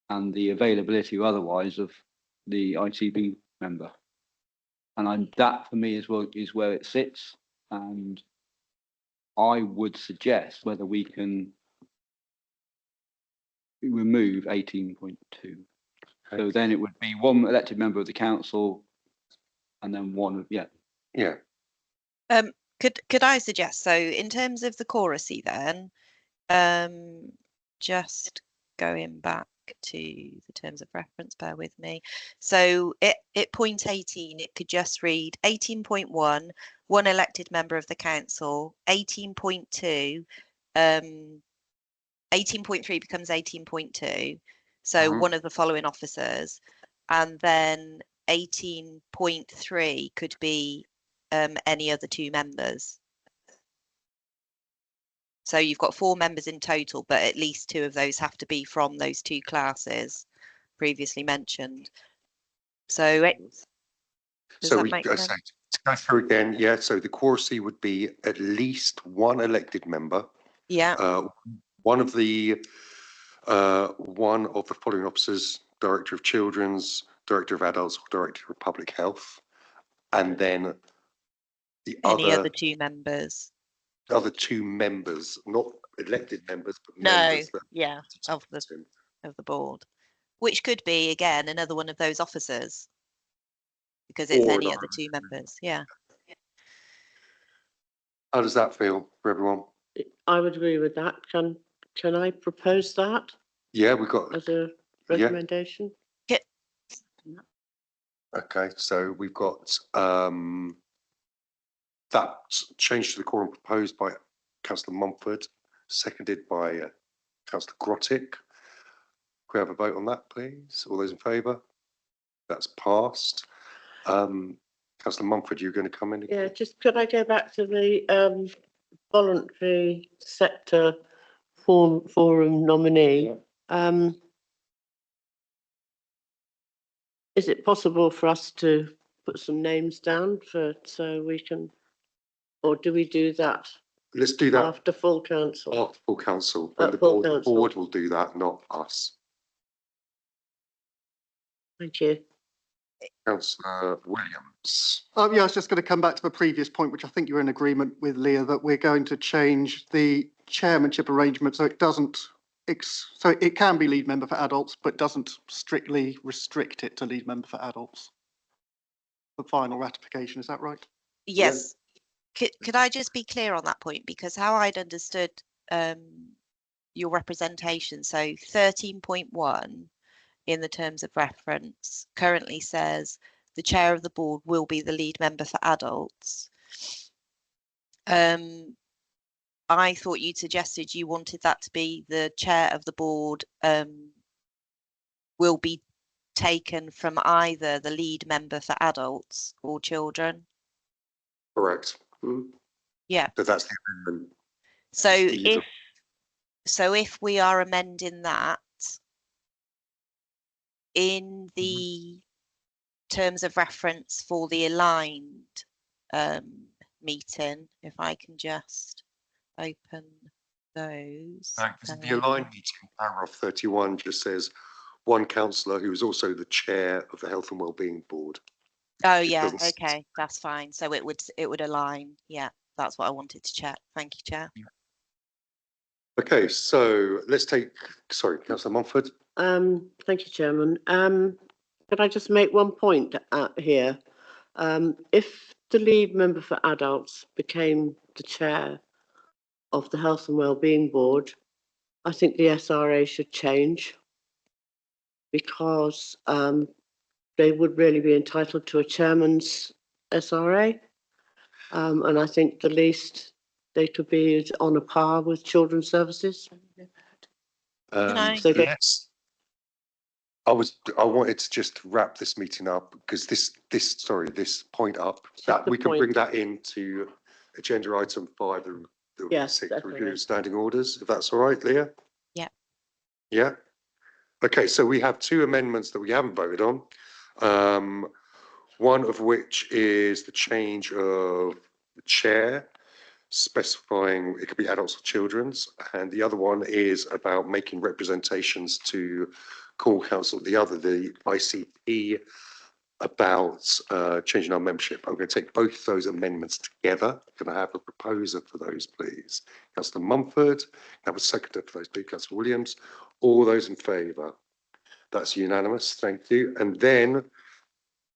and the availability or otherwise of the ICB member. And that for me is where it sits. And I would suggest whether we can remove 18.2. So then it would be 1 elected member of the council and then 1 of, yeah. Could I suggest, so in terms of the choracy then, just going back to the terms of reference, bear with me. So at point 18, it could just read 18.1, 1 elected member of the council, 18.2, 18.3 becomes 18.2. So 1 of the following officers, and then 18.3 could be any other 2 members. So you've got 4 members in total, but at least 2 of those have to be from those 2 classes previously mentioned. So does that make sense? To go through again, yeah. So the choracy would be at least 1 elected member. Yeah. 1 of the one of the following officers, Director of Children's, Director of Adults, or Director of Public Health, and then the Any other other two members? two members, not elected members, but No, members. yeah, of the board, which could be again another one of those officers, because it's Or any another. other two members. Yeah. How does that feel for everyone? I would agree with that. Can I propose that Yeah, we've got, as a recommendation? okay, so we've got that change to the quorum proposed by Councillor Mumford, seconded by Councillor Grottick. Can we have a vote on that, please? All those in favour? That's passed. Councillor Mumford, you're going to come in? Yeah, just could I go back to the voluntary sector forum nominee? Is it possible for us to put some names down so we can, or do we do that Let's do that after full council? after full council. When At the full board, the council. board will do that, not us. Thank you. Councillor Williams. Yeah, I was just going to come back to the previous point, which I think you're in agreement with, Leah, that we're going to change the chairmanship arrangement so it doesn't, so it can be lead member for adults, but doesn't strictly restrict it to lead member for adults. The final ratification, is that right? Yes. Could I just be clear on that point? Because how I'd understood your representation, so 13.1 in the terms of reference currently says the chair of the board will be the lead member for adults. I thought you'd suggested you wanted that to be the chair of the board will be taken from either the lead member for adults or children. Correct. Yeah. So that's the amendment. So if we are amending that in the terms of reference for the aligned meeting, if I can just open those. The aligned meeting, paragraph 31 just says one councillor who is also the chair of the Health and Wellbeing Board. Oh yeah, okay, that's fine. So it would align. Yeah, that's what I wanted to check. Thank you, Chair. Okay, so let's take, sorry, Councillor Mumford. Thank you, Chairman. Could I just make one point here? If the lead member for adults became the chair of the Health and Wellbeing Board, I think the SRA should change, because they would really be entitled to a chairman's SRA. And I think the least they could be is on a par with children's services. Yes. I wanted to just wrap this meeting up because this point up, that we can bring that into agenda item 5, the Yes, 6 definitely. review of standing orders, if that's all right, Leah? Yeah. Yeah. Okay, so we have 2 amendments that we haven't voted on. One of which is the change of the chair, specifying it could be adults or children's, and the other one is about making representations to Cornwall Council, the ICP, about changing our membership. I'm going to take both those amendments together. Can I have a proposer for those, please? Councillor Mumford, can I have a seconder for those, please? Councillor Williams. All those in favour? That's unanimous, thank you. And then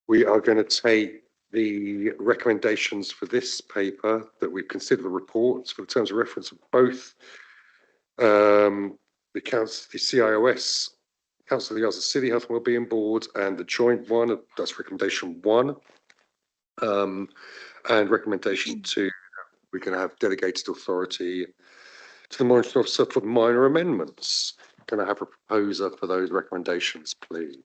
we are going to take the recommendations for this paper that we've considered the reports for the terms of reference of both the CIOS, Council of the Isles City Health and Wellbeing Board, and the joint one, that's recommendation 1. And recommendation 2, we're going to have delegated authority to the monitoring officer for minor amendments. Can I have a proposer for those recommendations, please?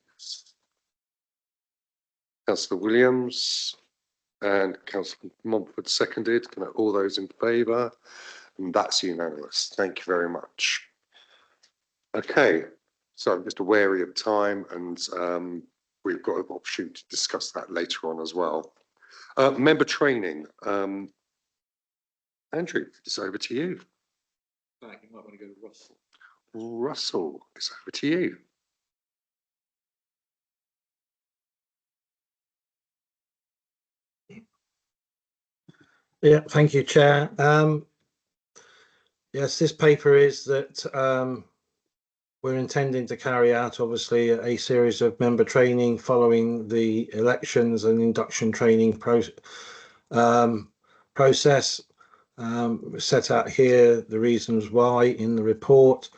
Councillor Williams and Councillor Mumford seconded. Can I, all those in favour? And that's unanimous. Thank you very much. Okay, so I'm just wary of time, and we've got an opportunity to discuss that later on as well. Member training. Andrew, it's over to you. You might want to go to Russell. Russell, it's over to you. Yeah, thank you, Chair. Yes, this paper is that we're intending to carry out, obviously, a series of member training following the elections and induction training process. Set out here the reasons why in the report.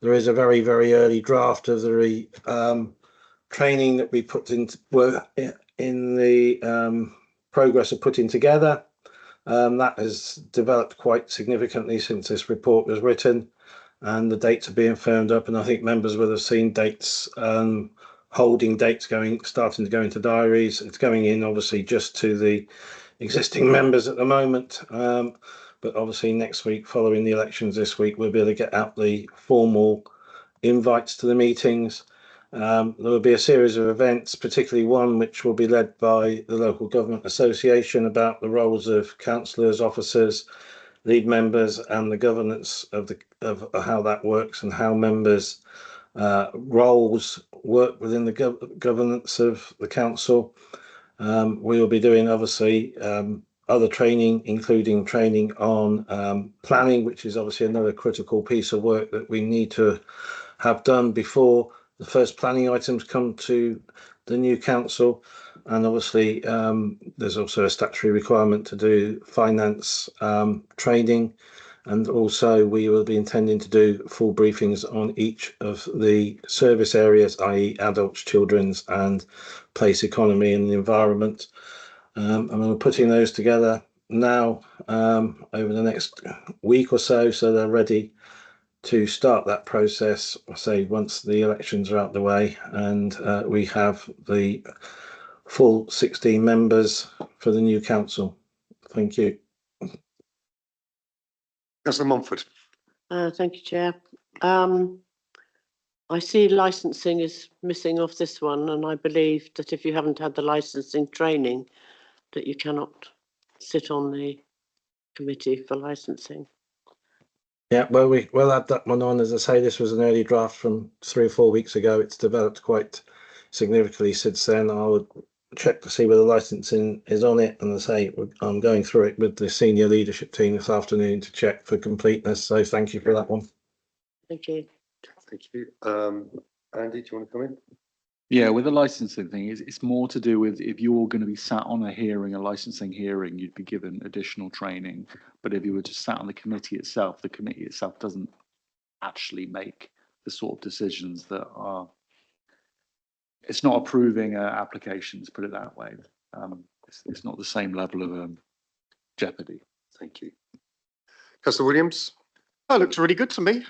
There is a very, very early draft of the training that we put into in the progress of putting together. That has developed quite significantly since this report was written, and the dates are being firmed up. And I think members will have seen dates, holding dates starting to go into diaries. It's going in obviously just to the existing members at the moment. But obviously next week, following the elections this week, we'll be able to get out the formal invites to the meetings. There will be a series of events, particularly one which will be led by the Local Government Association about the roles of councillors, officers, lead members, and the governance of how that works and how members' roles work within the governance of the council. We will be doing obviously other training, including training on planning, which is obviously another critical piece of work that we need to have done before the first planning items come to the new council. And obviously there's also a statutory requirement to do finance training, and also we will be intending to do full briefings on each of the service areas, i.e. adults, children's and place economy and the environment. And we're putting those together now over the next week or so they're ready to start that process, say, once the elections are out the way and we have the full 16 members for the new council. Thank you. Councillor Montford. Thank you, Chair. I see licensing is missing off this one, and I believe that if you haven't had the licensing training, that you cannot sit on the committee for licensing. Yeah, well, we'll add that one on. As I say, this was an early draft from 3 or 4 weeks ago. It's developed quite significantly since then. I would check to see whether licensing is on it, and as I say, I'm going through it with the senior leadership team this afternoon to check for completeness. So thank you for that one. Thank you. Thank you. Andy, do you want to come in? Yeah, with the licensing thing, it's more to do with if you're going to be sat on a licensing hearing, you'd be given additional training. But if you were just sat on the committee itself doesn't actually make the sort of decisions that are. It's not approving applications, put it that way. It's not the same level of jeopardy. Thank you. Councillor Williams. That looks really good to me.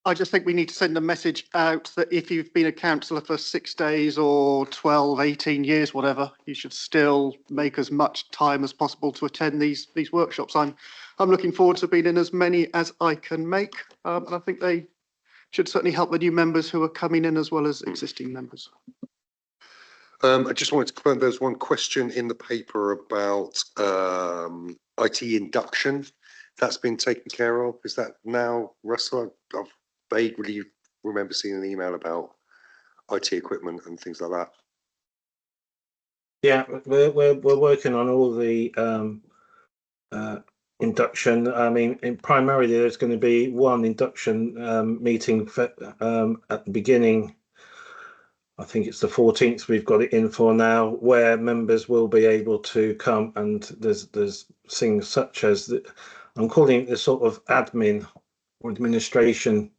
I just think we need to send a message out that if you've been a councillor for 6 days or 12, 18 years, whatever, you should still make as much time as possible to attend these workshops. I'm looking forward to being in as many as I can make, and I think they should certainly help the new members who are coming in as well as existing members. I just wanted to confirm there's one question in the paper about IT induction. That's been taken care of. Is that now, Russell? I've vaguely remember seeing an email about IT equipment and things like that. Yeah, we're working on all the induction. I mean, primarily there's going to be one induction meeting for, at the beginning. I think it's the 14th we've got it in for now, where members will be able to come, and there's things such as the, I'm calling it the sort of admin or administration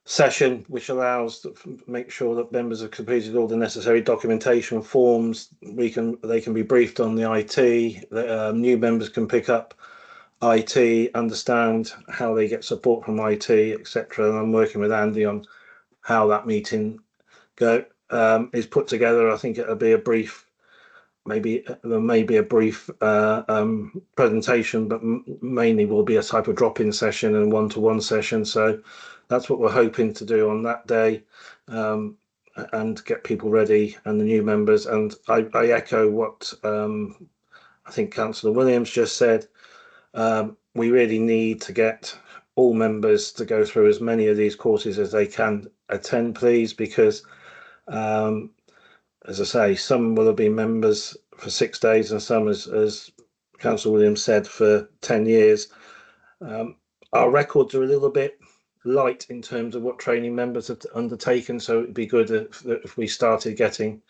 session, which allows to make sure that members have completed all the necessary documentation forms. They can be briefed on the IT. New members can pick up IT, understand how they get support from IT, etc. And I'm working with Andy on how that meeting is put together. I think it'll be a brief, maybe there may be a brief presentation, but mainly will be a type of drop-in session and one-to-one session. So that's what we're hoping to do on that day, and get people ready and the new members. And I echo what I think Councillor Williams just said. We really need to get all members to go through as many of these courses as they can attend, please, because as I say, some will have been members for 6 days and some, as Councillor Williams said, for 10 years. Our records are a little bit light in terms of what training members have undertaken, so it'd be good if we started getting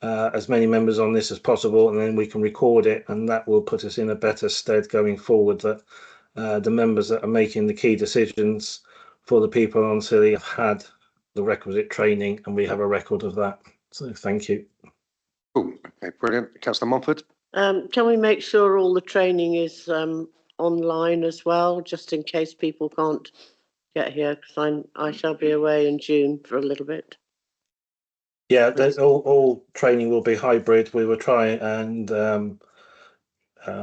as many members on this as possible, and then we can record it, and that will put us in a better stead going forward, that the members that are making the key decisions for the people on Scilly have had the requisite training, and we have a record of that. So thank you. Cool. Okay, brilliant. Councillor Mumford? Can we make sure all the training is online as well, just in case people can't get here? Because I shall be away in June for a little bit. Yeah, all training will be hybrid. We will try and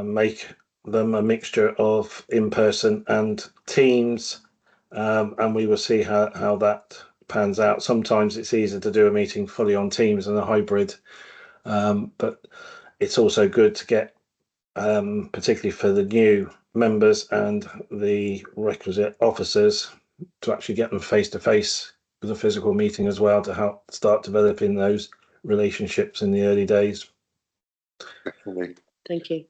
make them a mixture of in-person and Teams, and we will see how that pans out. Sometimes it's easier to do a meeting fully on Teams than a hybrid, but it's also good to get, particularly for the new members and the requisite officers, to actually get them face to face with a physical meeting as well, to help start developing those relationships in the early days. Definitely. Thank you.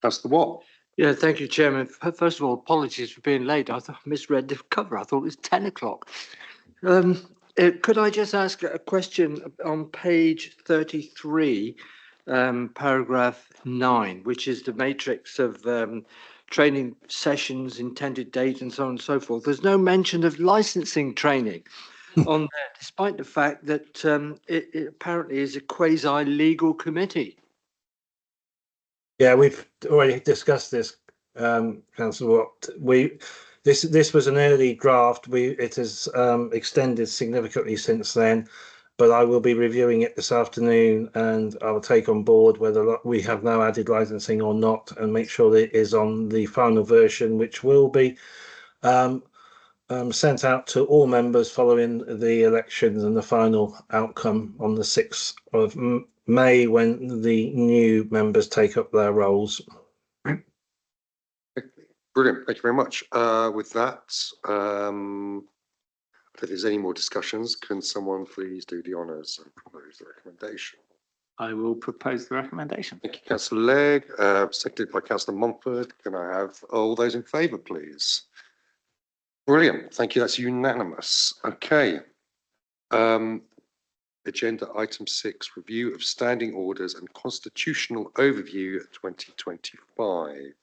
Councillor Watt? Yeah, thank you, Chairman. First of all, apologies for being late. I misread the cover. I thought it was 10 o'clock. Could I just ask a question on page 33, paragraph 9, which is the matrix of training sessions, intended date, and so on and so forth. There's no mention of licensing training on there, despite the fact that it apparently is a quasi-legal committee. Yeah, we've already discussed this, Councillor Watt. This was an early draft. It has extended significantly since then, but I will be reviewing it this afternoon, and I will take on board whether we have now added licensing or not, and make sure that it is on the final version, which will be sent out to all members following the elections and the final outcome on the 6th of May, when the new members take up their roles. Brilliant. Thank you very much. With that, if there's any more discussions, can someone please do the honours and propose the recommendation? I will propose the recommendation. Thank you, Councillor Legg, seconded by Councillor Mumford. Can I have all those in favour, please? Brilliant. Thank you. That's unanimous. Okay. Agenda item 6, review of standing orders and constitutional overview 2025.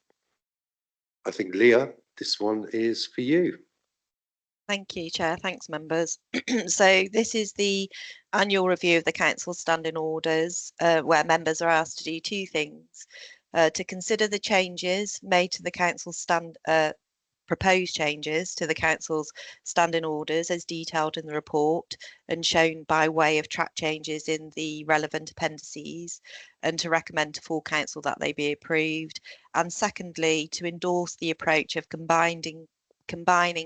I think, Leah, this one is for you. Thank you, Chair. Thanks, members. So this is the annual review of the Council standing orders, where members are asked to do two things. To consider the changes made to the Council proposed changes to the Council's standing orders as detailed in the report and shown by way of track changes in the relevant appendices, and to recommend to full Council that they be approved. And secondly, to endorse the approach of combining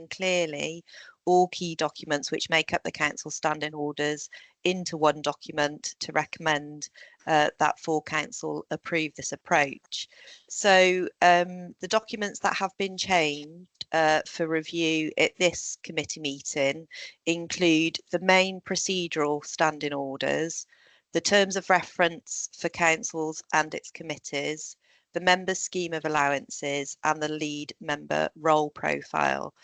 clearly all key documents which make up the Council standing orders into one document, to recommend that full Council approve this approach. So the documents that have been changed for review at this committee meeting include the main procedural standing orders, the terms of reference for councils and its committees, the member scheme of allowances, and the lead member role profile.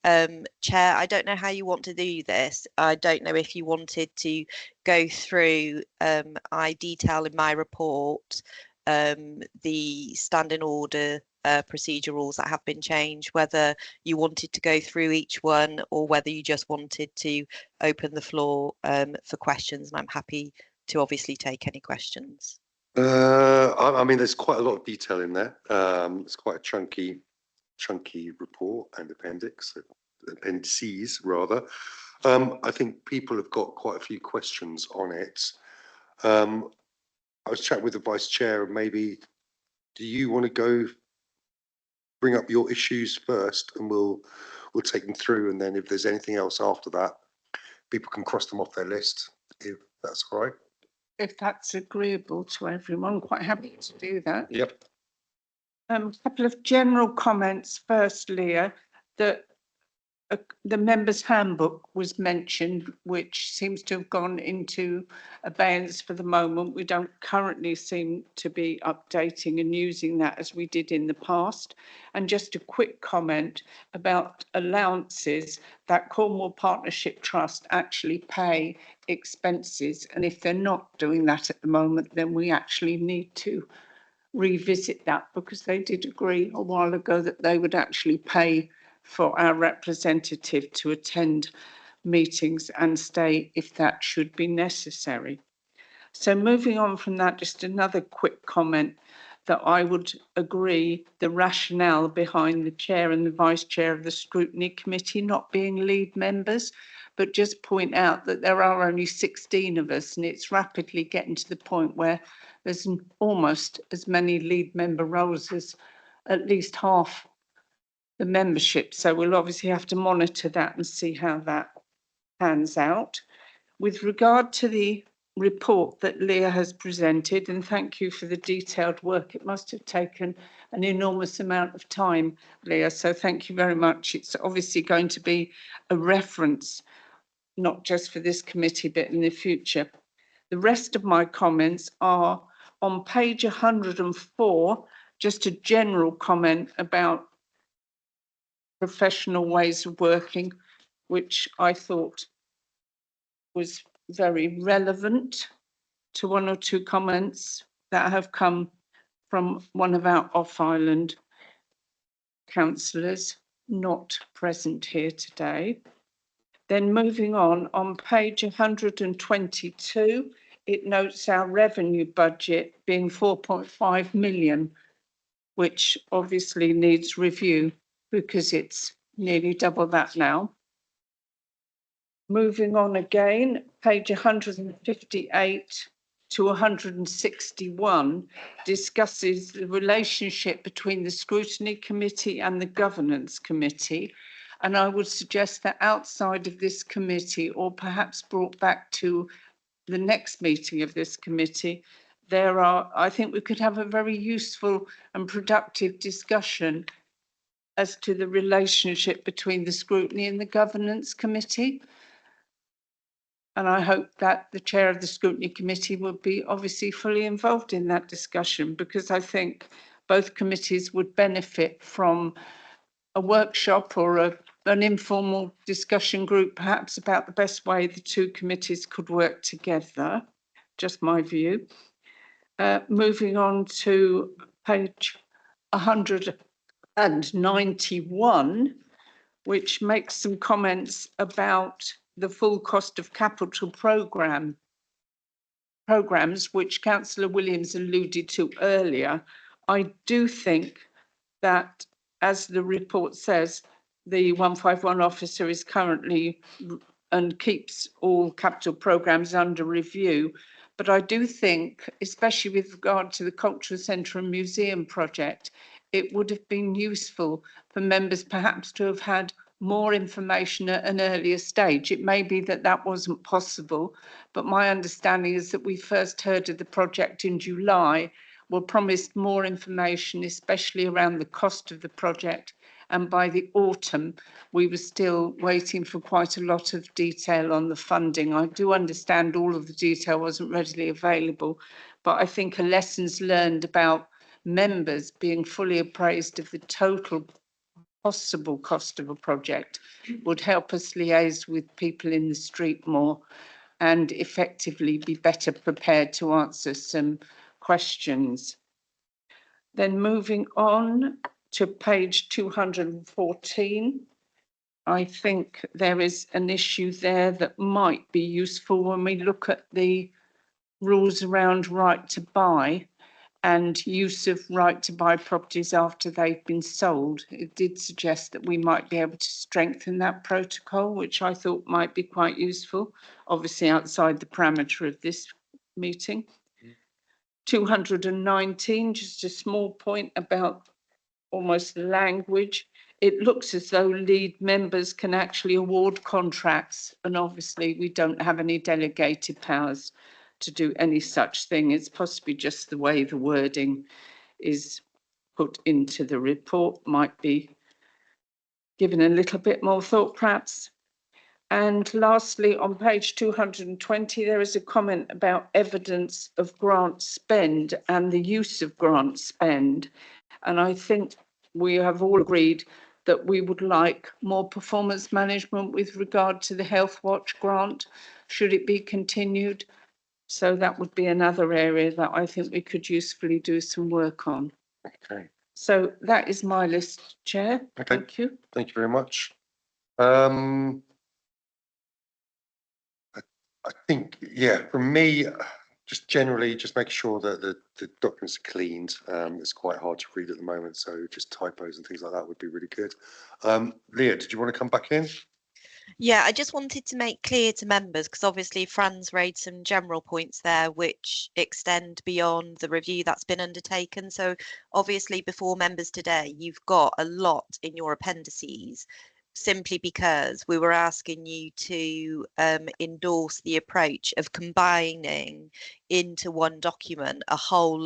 Chair, I don't know how you want to do this. I don't know if you wanted to go through, I detail in my report the standing order procedure rules that have been changed, whether you wanted to go through each one or whether you just wanted to open the floor for questions, and I'm happy to obviously take any questions. I mean, there's quite a lot of detail in there. It's quite a chunky report and appendices rather. I think people have got quite a few questions on it. I was chatting with the Vice Chair, and maybe do you want to bring up your issues first, and we'll take them through, and then if there's anything else after that, people can cross them off their list, if that's all right. If that's agreeable to everyone, quite happy to do that. Yep. A couple of general comments first, Leah, that the members' handbook was mentioned, which seems to have gone into abeyance for the moment. We don't currently seem to be updating and using that as we did in the past. And just a quick comment about allowances, that Cornwall Partnership Trust actually pay expenses. And if they're not doing that at the moment, then we actually need to revisit that, because they did agree a while ago that they would actually pay for our representative to attend meetings and stay if that should be necessary. So moving on from that, just another quick comment that I would agree the rationale behind the chair and the vice chair of the scrutiny committee not being lead members, but just point out that there are only 16 of us, and it's rapidly getting to the point where there's almost as many lead member roles as at least half the membership. So we'll obviously have to monitor that and see how that pans out. With regard to the report that Leah has presented, and thank you for the detailed work. It must have taken an enormous amount of time, Leah, so thank you very much. It's obviously going to be a reference, not just for this committee, but in the future. The rest of my comments are on page 104, just a general comment about professional ways of working, which I thought was very relevant to one or two comments that have come from one of our off-island councillors not present here today. Then moving on page 122, it notes our revenue budget being 4.5 million, which obviously needs review because it's nearly double that now. Moving on again, page 158 to 161 discusses the relationship between the scrutiny committee and the governance committee. And I would suggest that outside of this committee, or perhaps brought back to the next meeting of this committee, I think we could have a very useful and productive discussion as to the relationship between the scrutiny and the governance committee. And I hope that the chair of the scrutiny committee will be obviously fully involved in that discussion, because I think both committees would benefit from a workshop or an informal discussion group, perhaps about the best way the two committees could work together. Just my view. Moving on to page 191, which makes some comments about the full cost of capital programs, which Councillor Williams alluded to earlier. I do think that, as the report says, the 151 officer is currently and keeps all capital programs under review. But I do think, especially with regard to the Cultural Centre and Museum project, it would have been useful for members perhaps to have had more information at an earlier stage. It may be that that wasn't possible, but my understanding is that we first heard of the project in July, were promised more information, especially around the cost of the project. And by the autumn, we were still waiting for quite a lot of detail on the funding. I do understand all of the detail wasn't readily available, but I think a lessons learned about members being fully appraised of the total possible cost of a project would help us liaise with people in the street more and effectively be better prepared to answer some questions. Then moving on to page 214, I think there is an issue there that might be useful when we look at the rules around right to buy and use of right to buy properties after they've been sold. It did suggest that we might be able to strengthen that protocol, which I thought might be quite useful, obviously outside the parameter of this meeting. 219, just a small point about almost language. It looks as though lead members can actually award contracts, and obviously we don't have any delegated powers to do any such thing. It's possibly just the way the wording is put into the report might be given a little bit more thought perhaps. And lastly, on page 220, there is a comment about evidence of grant spend and the use of grant spend. And I think we have all agreed that we would like more performance management with regard to the Health Watch grant, should it be continued. So that would be another area that I think we could usefully do some work on. Okay, So that is my list, Chair. Okay. Thank you. thank you very much. I think, yeah, for me, just generally, just make sure that the documents are cleaned. It's quite hard to read at the moment, so just typos and things like that would be really good. Leah, did you want to come back in? Yeah, I just wanted to make clear to members, because obviously Fran's raised some general points there which extend beyond the review that's been undertaken. So obviously before members today, you've got a lot in your appendices, simply because we were asking you to endorse the approach of combining into one document a whole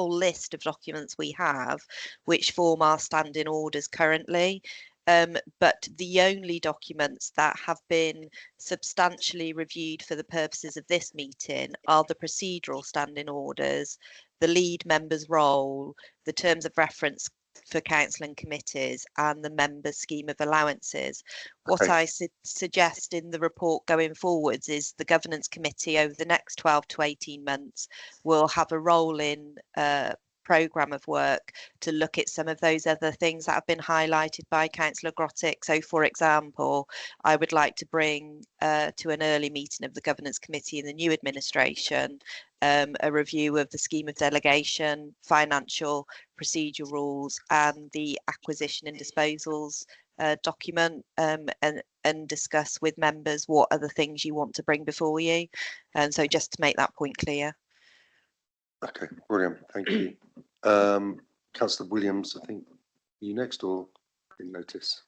list of documents we have, which form our standing orders currently. But the only documents that have been substantially reviewed for the purposes of this meeting are the procedural standing orders, the lead member's role, the terms of reference for council and committees, and the member scheme of allowances. What Okay. I suggest in the report going forwards is the governance committee over the next 12 to 18 months will have a role in programme of work to look at some of those other things that have been highlighted by Councillor Grottick. So, for example, I would like to bring to an early meeting of the Governance Committee in the new administration a review of the scheme of delegation, financial procedure rules, and the acquisition and disposals document, and discuss with members what other things you want to bring before you. And so just to make that point clear. Okay, brilliant, thank you. Councillor Williams, I think you next, or didn't notice?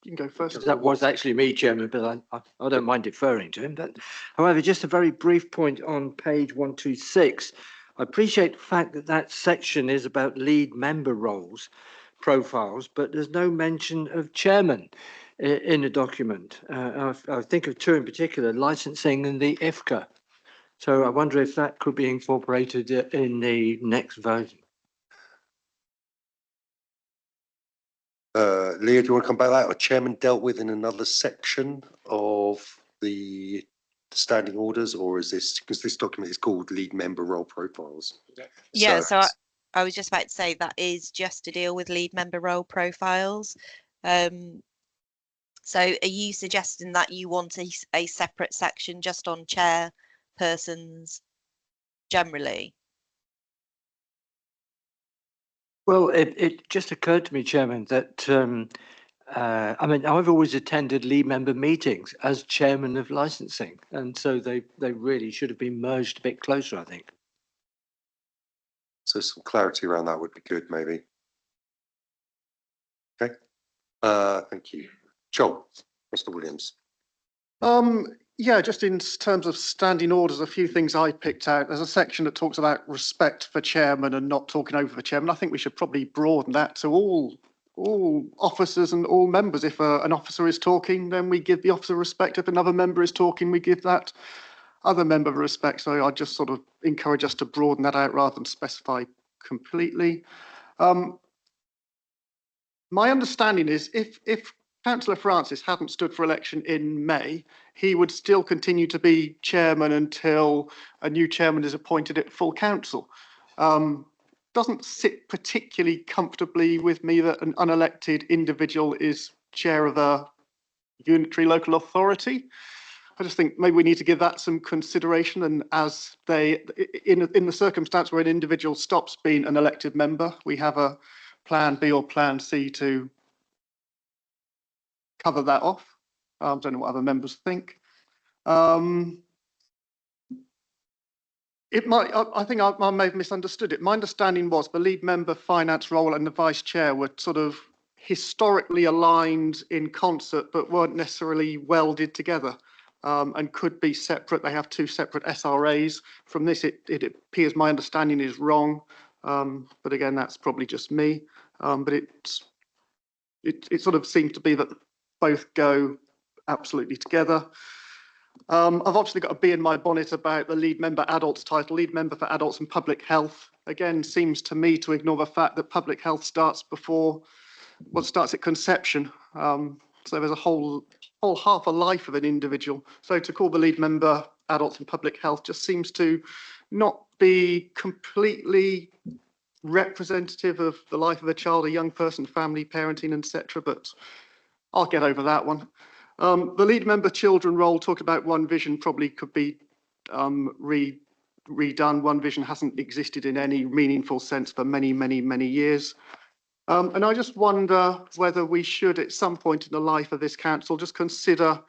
You can go first. That was actually me, Chairman, but I don't mind deferring to him. But however, just a very brief point on page 126. I appreciate the fact that that section is about lead member roles, profiles, but there's no mention of chairman in the document. I think of two in particular, licensing and the IFCA. So I wonder if that could be incorporated in the next version. Leah, do you want to come back to that? Or chairman dealt with in another section of the standing orders, or is this, because this document is called lead member role profiles? Yeah, so I was just about to say that is just to deal with lead member role profiles. So are you suggesting that you want a separate section just on chairpersons generally? Well, it just occurred to me, Chairman, that I mean, I've always attended lead member meetings as chairman of licensing, and so they really should have been merged a bit closer, I think. So some clarity around that would be good, maybe. Okay, thank you. Joel, Mr. Williams. Yeah, just in terms of standing orders, a few things I picked out. There's a section that talks about respect for chairman and not talking over the chairman. I think we should probably broaden that to all officers and all members. If an officer is talking, then we give the officer respect. If another member is talking, we give that other member respect. So I just sort of encourage us to broaden that out rather than specify completely. My understanding is if Councillor Francis hadn't stood for election in May, he would still continue to be chairman until a new chairman is appointed at full council. Doesn't sit particularly comfortably with me that an unelected individual is chair of a unitary local authority. I just think maybe we need to give that some consideration, and as in the circumstance where an individual stops being an elected member, we have a plan B or plan C to cover that off. I don't know what other members think. It might, I think I may have misunderstood it. My understanding was the lead member finance role and the vice chair were sort of historically aligned in concert, but weren't necessarily welded together, and could be separate. They have two separate SRAs. From this, it appears my understanding is wrong. But again, that's probably just me. But it's it sort of seems to be that both go absolutely together. I've obviously got a bee in my bonnet about the lead member adults title. Lead member for adults and public health, again, seems to me to ignore the fact that public health starts starts at conception. So there's a whole half a life of an individual. So to call the lead member adults and public health just seems to not be completely representative of the life of a child, a young person, family, parenting, etc. But I'll get over that one. The lead member children role, talk about One Vision, probably could be redone. One Vision hasn't existed in any meaningful sense for many, many, many years. And I just wonder whether we should, at some point in the life of this council, just consider,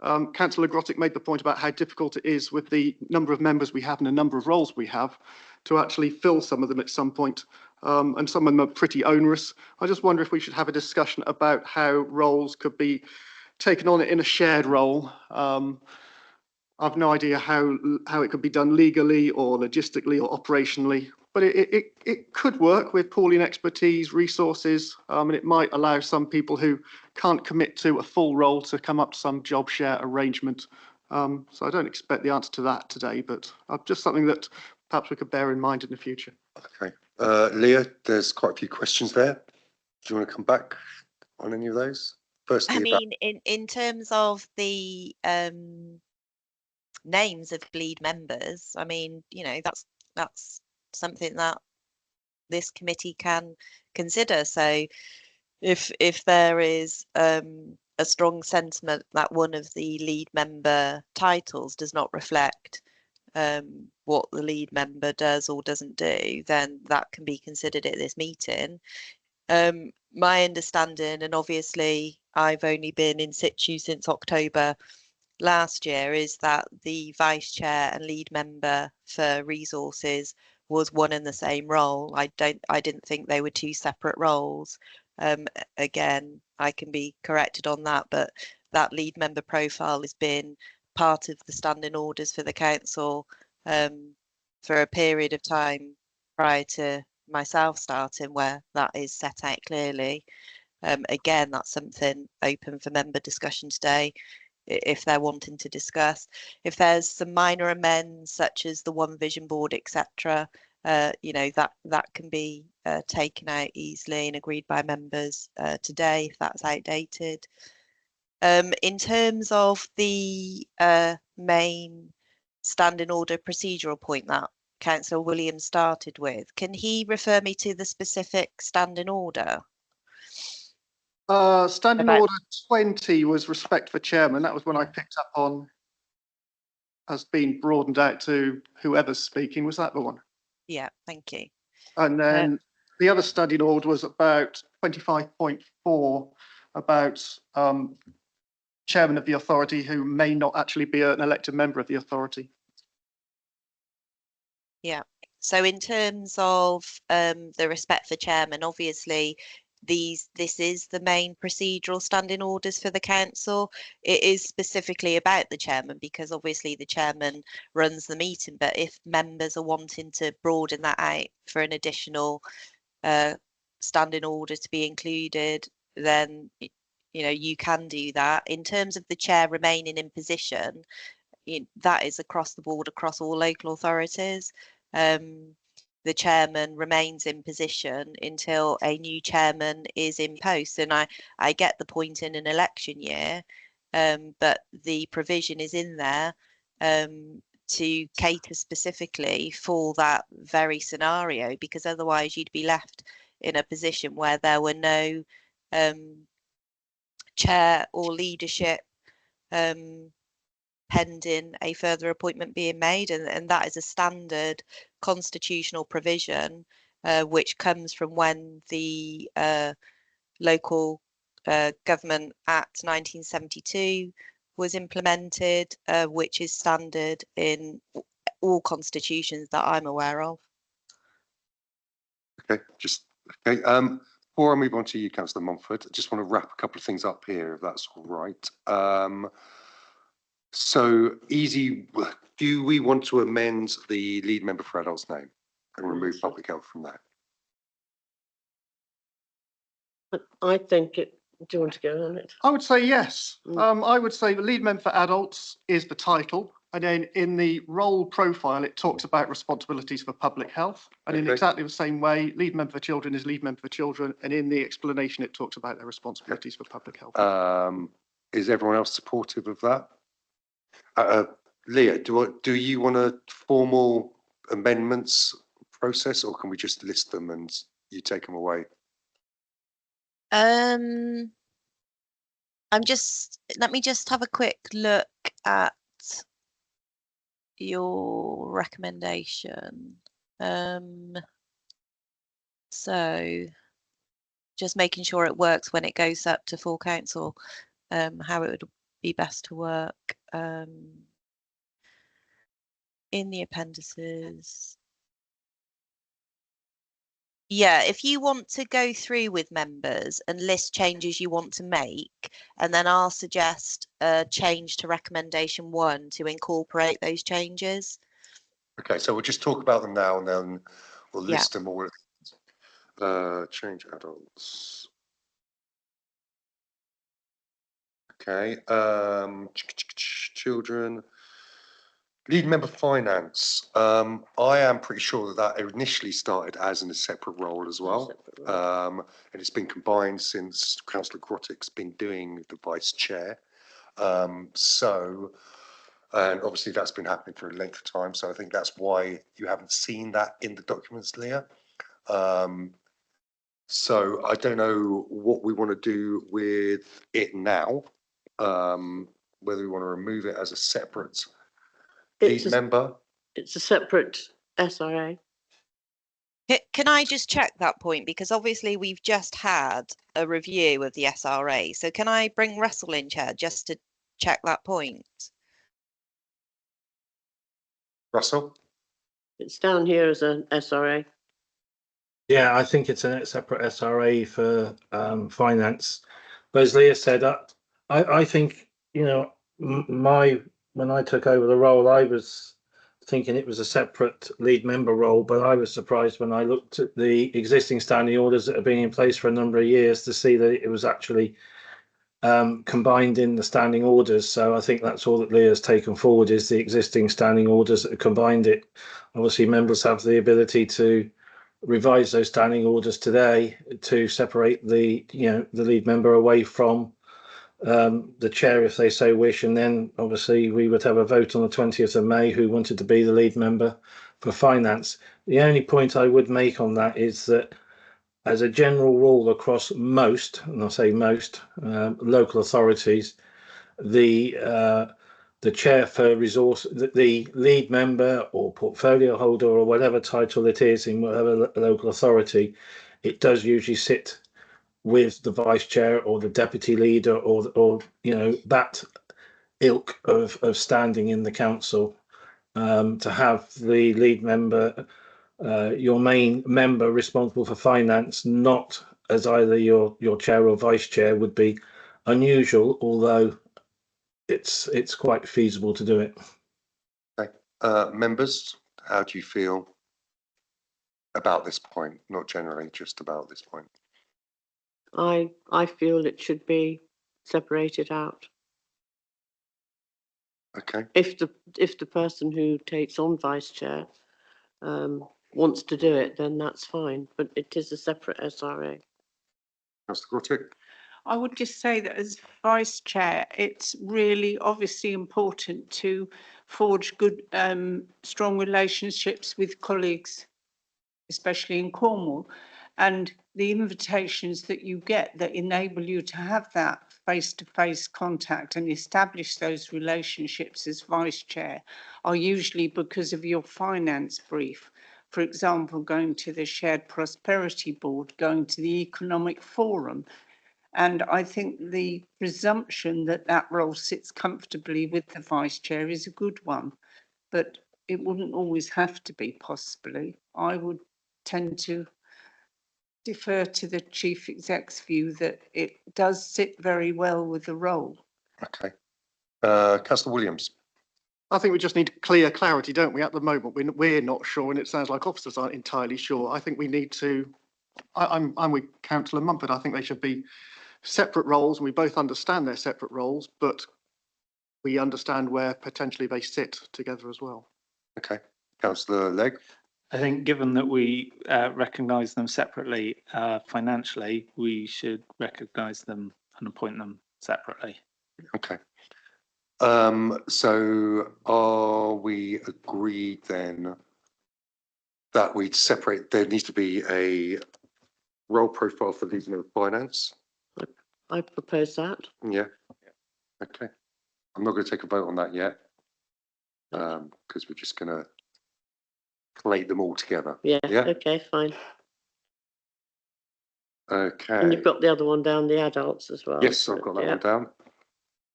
Councillor Grottick made the point about how difficult it is with the number of members we have and the number of roles we have to actually fill some of them at some point. And some of them are pretty onerous. I just wonder if we should have a discussion about how roles could be taken on in a shared role. I've no idea how it could be done legally or logistically or operationally, but it could work with pooling expertise, resources, and it might allow some people who can't commit to a full role to come up to some job share arrangement. So I don't expect the answer to that today, but just something that perhaps we could bear in mind in the future. Okay. Leah, there's quite a few questions there. Do you want to come back on any of those? Firstly, I mean, in terms of the names of lead members, I mean, you know, that's something that this committee can consider. So if there is a strong sentiment that one of the lead member titles does not reflect what the lead member does or doesn't do, then that can be considered at this meeting. My understanding, and obviously I've only been in situ since October last year, is that the vice chair and lead member for resources was one and the same role. I didn't think they were two separate roles. Again, I can be corrected on that, but that lead member profile has been part of the standing orders for the council for a period of time prior to myself starting, where that is set out clearly. Again, that's something open for member discussion today, if they're wanting to discuss. If there's some minor amends such as the One Vision board, etc., you know, that can be taken out easily and agreed by members today if that's outdated. In terms of the main standing order procedural point that Councillor Williams started with, can he refer me to the specific standing order? Standing order 20 was respect for chairman. That was when I picked up on has been broadened out to whoever's speaking. Was that the one? Yeah, thank you. And then the other standing order was about 25.4 about chairman of the authority who may not actually be an elected member of the authority. Yeah. So in terms of the respect for chairman, obviously this is the main procedural standing orders for the council. It is specifically about the chairman because obviously the chairman runs the meeting, but if members are wanting to broaden that out for an additional standing order to be included, then you know you can do that. In terms of the chair remaining in position, that is across the board, across all local authorities. The chairman remains in position until a new chairman is in post. And I get the point in an election year, but the provision is in there to cater specifically for that very scenario, because otherwise you'd be left in a position where there were no chair or leadership pending a further appointment being made, and that is a standard constitutional provision which comes from when the Local Government Act 1972 was implemented, which is standard in all constitutions that I'm aware of. Okay, okay. Before I move on to you, Councillor Montfort, I just want to wrap a couple of things up here, if that's all right. So easy, do we want to amend the lead member for adults name and remove public health from that? I think it Do you want to go on it? I would say yes. Mm. I would say the lead member for adults is the title. And then in the role profile, it talks about responsibilities for public health. And in Okay. exactly the same way, lead member for children is lead member for children. And in the explanation, it talks about their responsibilities for public health. Is everyone else supportive of that? Leah, do you want a formal amendments process, or can we just list them and you take them away? Let me just have a quick look at your recommendation. So just making sure it works when it goes up to full council, how it would be best to work. In the appendices. Yeah, if you want to go through with members and list changes you want to make, and then I'll suggest a change to recommendation 1 to incorporate those changes. Okay, so we'll just talk about them now and then we'll Yeah. list them all. Change adults. Okay, children. Lead member finance. I am pretty sure that initially started as in a separate role as well. And it's been combined since Councillor Grottick's been doing the vice chair. And obviously that's been happening for a length of time. So I think that's why you haven't seen that in the documents, Leah. So I don't know what we want to do with it now. Whether we want to remove it as a separate lead member. It's a separate SRA. Can I just check that point? Because obviously we've just had a review of the SRA. So can I bring Russell in, Chair, just to check that point? Russell? It's down here as an SRA. Yeah, I think it's a separate SRA for finance. But as Leah said, I think, you know, when I took over the role, I was thinking it was a separate lead member role, but I was surprised when I looked at the existing standing orders that have been in place for a number of years to see that it was actually combined in the standing orders. So I think that's all that Leah's taken forward is the existing standing orders that have combined it. Obviously, members have the ability to revise those standing orders today to separate the lead member away from the chair if they so wish, and then obviously we would have a vote on the 20th of May who wanted to be the lead member for finance. The only point I would make on that is that as a general rule across most, and I'll say most, local authorities, the chair for resource, the lead member or portfolio holder or whatever title it is in whatever local authority, it does usually sit with the vice chair or the deputy leader or you know, that ilk of standing in the council. To have the lead member, your main member responsible for finance, not as either your chair or vice chair, would be unusual, although it's quite feasible to do it. Okay. Members, how do you feel about this point? Not generally, just about this point. I feel it should be separated out. Okay. If the person who takes on vice chair wants to do it, then that's fine. But it is a separate SRA. Councillor Grottick? I would just say that as vice chair, it's really obviously important to forge good, strong relationships with colleagues, especially in Cornwall. And the invitations that you get that enable you to have that face-to-face contact and establish those relationships as vice chair are usually because of your finance brief. For example, going to the Shared Prosperity Board, going to the Economic Forum. And I think the presumption that that role sits comfortably with the vice chair is a good one, but it wouldn't always have to be, possibly. I would tend to defer to the chief exec's view that it does sit very well with the role. Okay. Councillor Williams? I think we just need clear clarity, don't we? At the moment, we're not sure, and it sounds like officers aren't entirely sure. I think we need to. I'm with Councillor Mumford. I think they should be separate roles and we both understand their separate roles, but we understand where potentially they sit together as well. Okay, councillor Legg. I think given that we recognise them separately financially, we should recognise them and appoint them separately. Okay. So are we agreed then that we'd separate, there needs to be a role profile for legal and finance? I propose that. Yeah. Okay. I'm not going to take a vote on that yet. Because we're just going to collate them all together. Yeah, Yeah. okay, fine. Okay. And you've got the other one down, the adults as well. Yes, I've got that one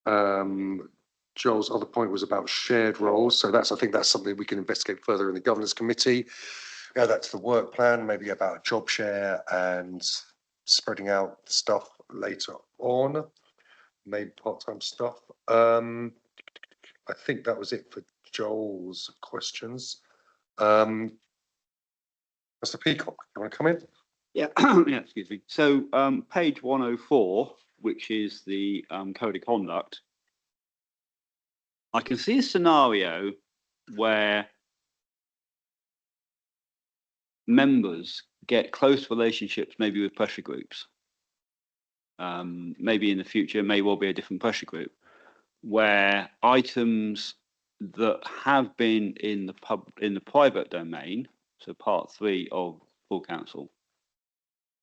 down. Joel's other point was about shared roles. So I think that's something we can investigate further in the governance committee. Yeah, that's the work plan, maybe about a job share and spreading out stuff later on, maybe part-time stuff. I think that was it for Joel's questions. Mr. Peacock, you want to come in? Yeah, yeah, excuse me. So page 104, which is the code of conduct, I can see a scenario where members get close relationships, maybe with pressure groups. Maybe in the future may well be a different pressure group, where items that have been in the private domain, so part 3 of full council,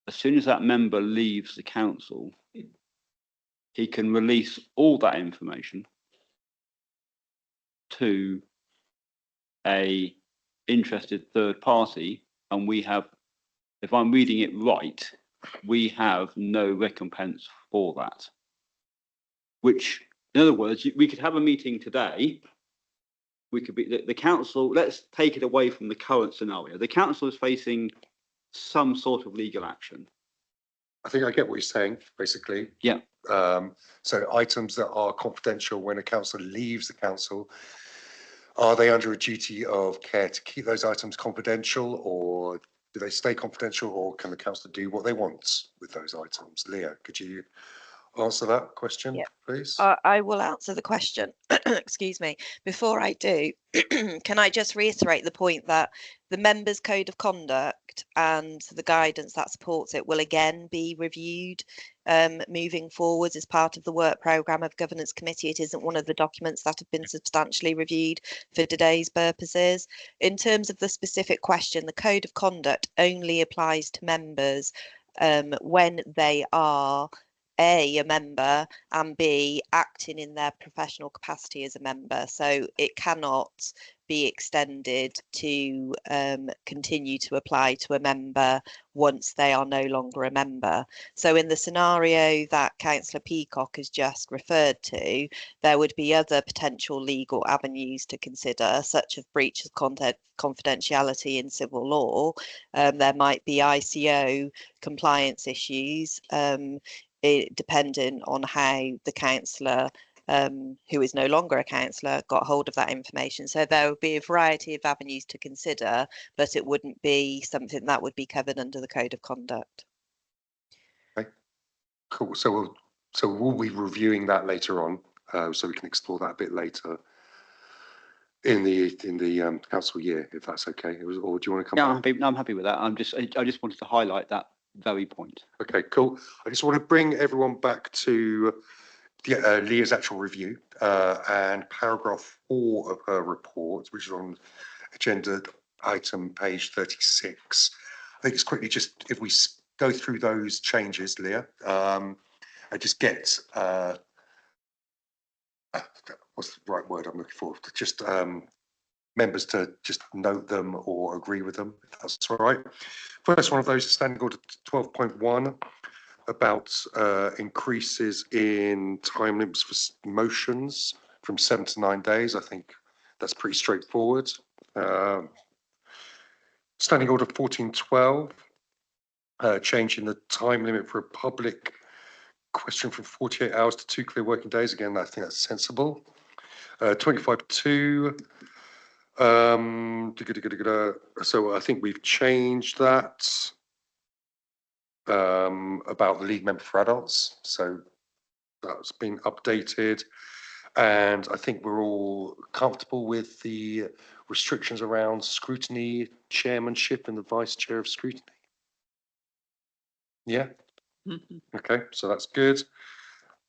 as soon as that member leaves the council, he can release all that information to a interested third party, and we have, if I'm reading it right, we have no recompense for that. Which, in other words, we could have a meeting today. We could be the council. Let's take it away from the current scenario. The council is facing some sort of legal action. I think I get what you're saying, basically. Yeah. So items that are confidential when a councillor leaves the council, are they under a duty of care to keep those items confidential, or do they stay confidential, or can the councillor do what they want with those items? Leah, could you answer that question, Yep. please? I will answer the question. Excuse me. Before I do, can I just reiterate the point that the members' code of conduct and the guidance that supports it will again be reviewed moving forwards as part of the work programme of governance committee. It isn't one of the documents that have been substantially reviewed for today's purposes. In terms of the specific question, the code of conduct only applies to members when they are a member and B, acting in their professional capacity as a member. So it cannot be extended to continue to apply to a member once they are no longer a member. So in the scenario that Councillor Peacock has just referred to, there would be other potential legal avenues to consider, such as breach of confidentiality in civil law. There might be ICO compliance issues, depending on how the councillor who is no longer a councillor got hold of that information. So there would be a variety of avenues to consider, but it wouldn't be something that would be covered under the code of conduct. Okay, cool. So we'll be reviewing that later on, so we can explore that a bit later in the council year, if that's okay. Or do you want to come back? Yeah, I'm happy with that. I just wanted to highlight that very point. Okay, cool. I just want to bring everyone back to Leah's actual review and paragraph 4 of her report, which is on agenda item page 36. I think it's quickly just if we go through those changes, Leah, I just get what's the right word I'm looking for? Just members to just note them or agree with them, if that's all right. First one of those is Standing Order 12.1 about increases in time limits for motions from 7 to 9 days. I think that's pretty straightforward. Standing Order 14.12, changing the time limit for a public question from 48 hours to 2 clear working days. Again, I think that's sensible. 25.2. So I think we've changed that. about the lead member for adults. So that's been updated. And I think we're all comfortable with the restrictions around scrutiny, chairmanship and the vice chair of scrutiny. Yeah, okay, so that's good.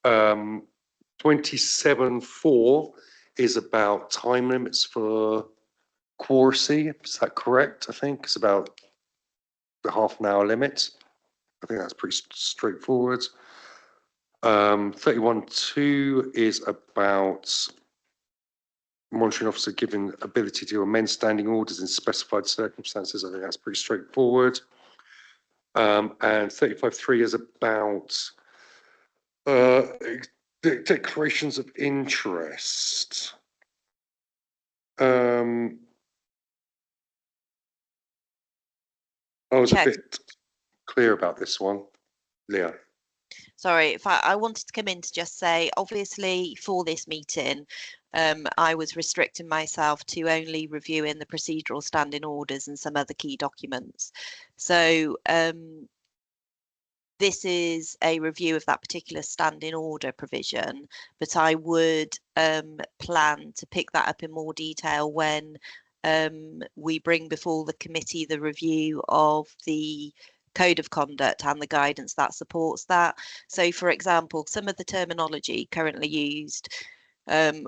27.4 is about time limits for quoracy. Is that correct? I think it's about the half an hour limit. I think that's pretty straightforward. 31.2 is about monitoring officer given ability to amend standing orders in specified circumstances. I think that's pretty straightforward. And 35.3 is about declarations of interest. I was a Check. bit clear about this one, Leah. Sorry, if I wanted to come in to just say, obviously for this meeting, I was restricting myself to only reviewing the procedural standing orders and some other key documents. So this is a review of that particular standing order provision, but I would plan to pick that up in more detail when we bring before the committee the review of the code of conduct and the guidance that supports that. So, for example, some of the terminology currently used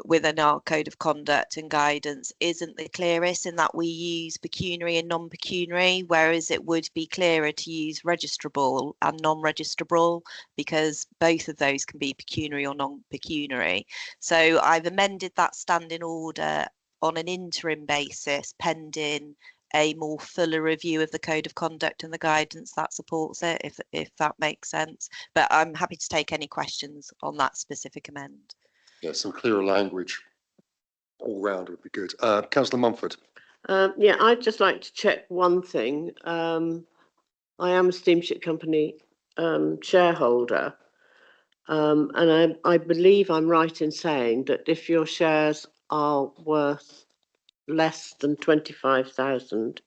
within our code of conduct and guidance isn't the clearest in that we use pecuniary and non-pecuniary, whereas it would be clearer to use registrable and non-registrable, because both of those can be pecuniary or non-pecuniary. So I've amended that standing order on an interim basis pending a more fuller review of the code of conduct and the guidance that supports it, if that makes sense. But I'm happy to take any questions on that specific amend. Yeah, some clearer language all round would be good. Councillor Mumford. Yeah, I'd just like to check one thing. I am a steamship company shareholder, and I believe I'm right in saying that if your shares are worth less than 25,000,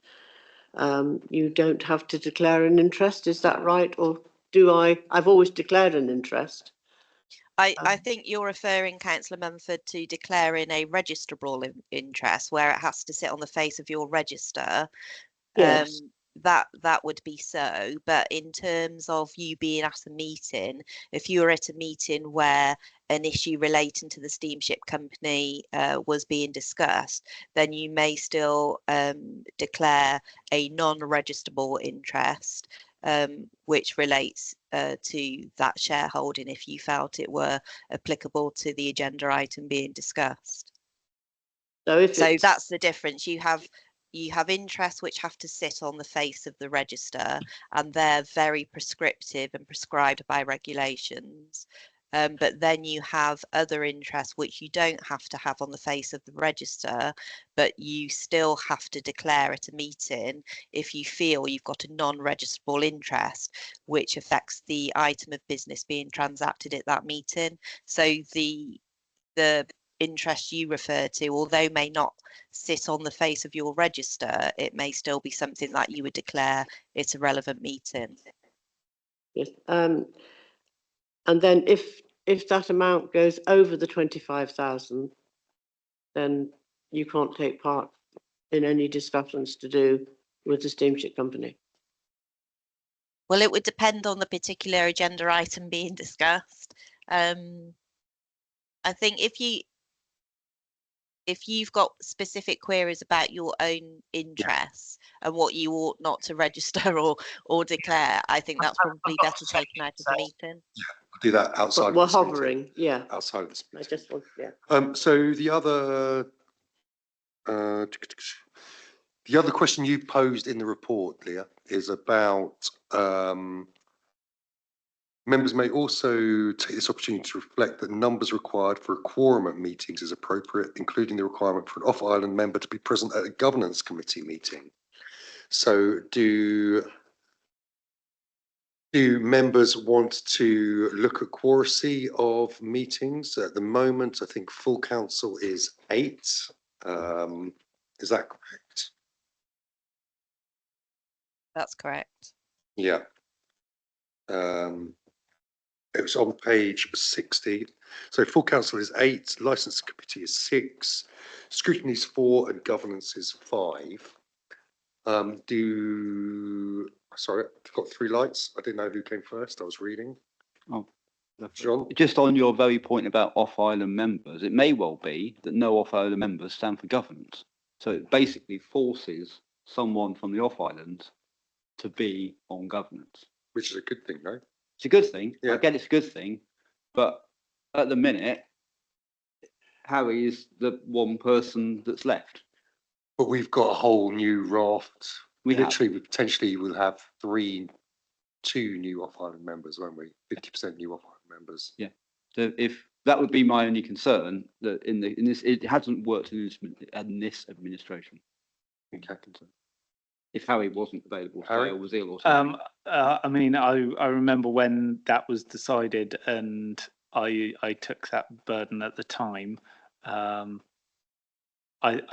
you don't have to declare an interest. Is that right? Or do I've always declared an interest. I think you're referring, Councillor Mumford, to declaring a registrable interest where it has to sit on the face of your register. Yes. That would be so. But in terms of you being at a meeting, if you were at a meeting where an issue relating to the steamship company was being discussed, then you may still declare a non-registrable interest, which relates to that shareholding if you felt it were applicable to the agenda item being discussed. So that's the difference. You have interests which have to sit on the face of the register, and they're very prescriptive and prescribed by regulations. But then you have other interests which you don't have to have on the face of the register, but you still have to declare at a meeting if you feel you've got a non-registrable interest which affects the item of business being transacted at that meeting. So the interest you refer to, although may not sit on the face of your register, it may still be something that you would declare it's a relevant meeting. Yes. And then if that amount goes over the 25,000, then you can't take part in any discussions to do with the steamship company. Well, it would depend on the particular agenda item being discussed. I think if you've got specific queries about your own interests and what you ought not to register or declare, I think that's probably better taken out of the meeting. Yeah, we'll do that outside. But we're hovering, yeah. Outside of this. I just want, yeah. So the other question you posed in the report, Leah, is about members may also take this opportunity to reflect that numbers required for a quorum at meetings is appropriate, including the requirement for an off-island member to be present at a governance committee meeting. So do members want to look at quoracy of meetings? At the moment, I think full council is 8. Is that correct? That's correct. Yeah. It was on page 60. So full council is 8, licensing committee is 6, scrutiny is 4, and governance is 5. Sorry, I've got 3 lights. I didn't know who came first. I was reading. Oh, John? just on your very point about off-island members, it may well be that no off-island members stand for governance. So it basically forces someone from the off-island to be on governance. Which is a good thing, no? It's a good thing. Yeah. I get it's a good thing, but at the minute, Harry is the one person that's left. But we've got a whole new raft. We We potentially will have 2 new off-island members, won't we? 50% new off-island members. Yeah. So if that would be my only concern, that in this it hasn't worked in this administration. Okay. If Harry wasn't available, Harry? or was ill or something. I mean, I remember when that was decided, and I took that burden at the time. I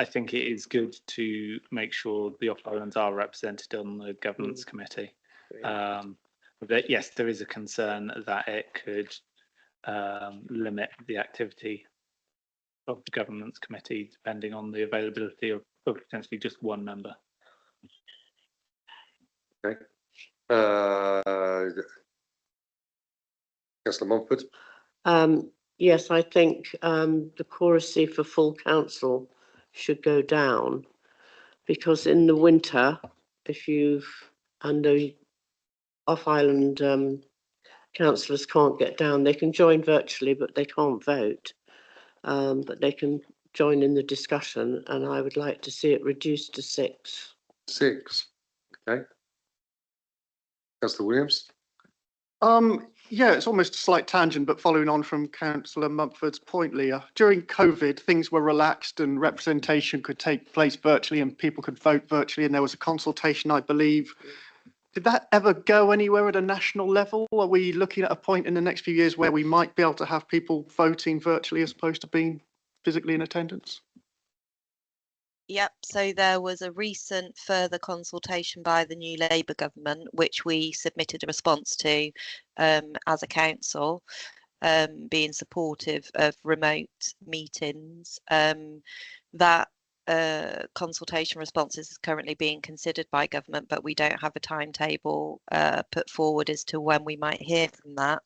think it is good to make sure the off-islands are represented on the governance committee. But yes, there is a concern that it could limit the activity of the governance committee depending on the availability of potentially just one member. Okay. Councillor Mumford? Yes, I think the choracy for full council should go down, because in the winter, and the off-island councillors can't get down, they can join virtually, but they can't vote. But they can join in the discussion, and I would like to see it reduced to 6. 6. Okay. Councillor Williams? Yeah, it's almost a slight tangent, but following on from Councillor Mumford's point, Leah, during COVID, things were relaxed and representation could take place virtually and people could vote virtually, and there was a consultation, I believe. Did that ever go anywhere at a national level? Are we looking at a point in the next few years where we might be able to have people voting virtually as opposed to being physically in attendance? Yep, so there was a recent further consultation by the new Labour government, which we submitted a response to as a council, being supportive of remote meetings. That consultation responses is currently being considered by government, but we don't have a timetable put forward as to when we might hear from that.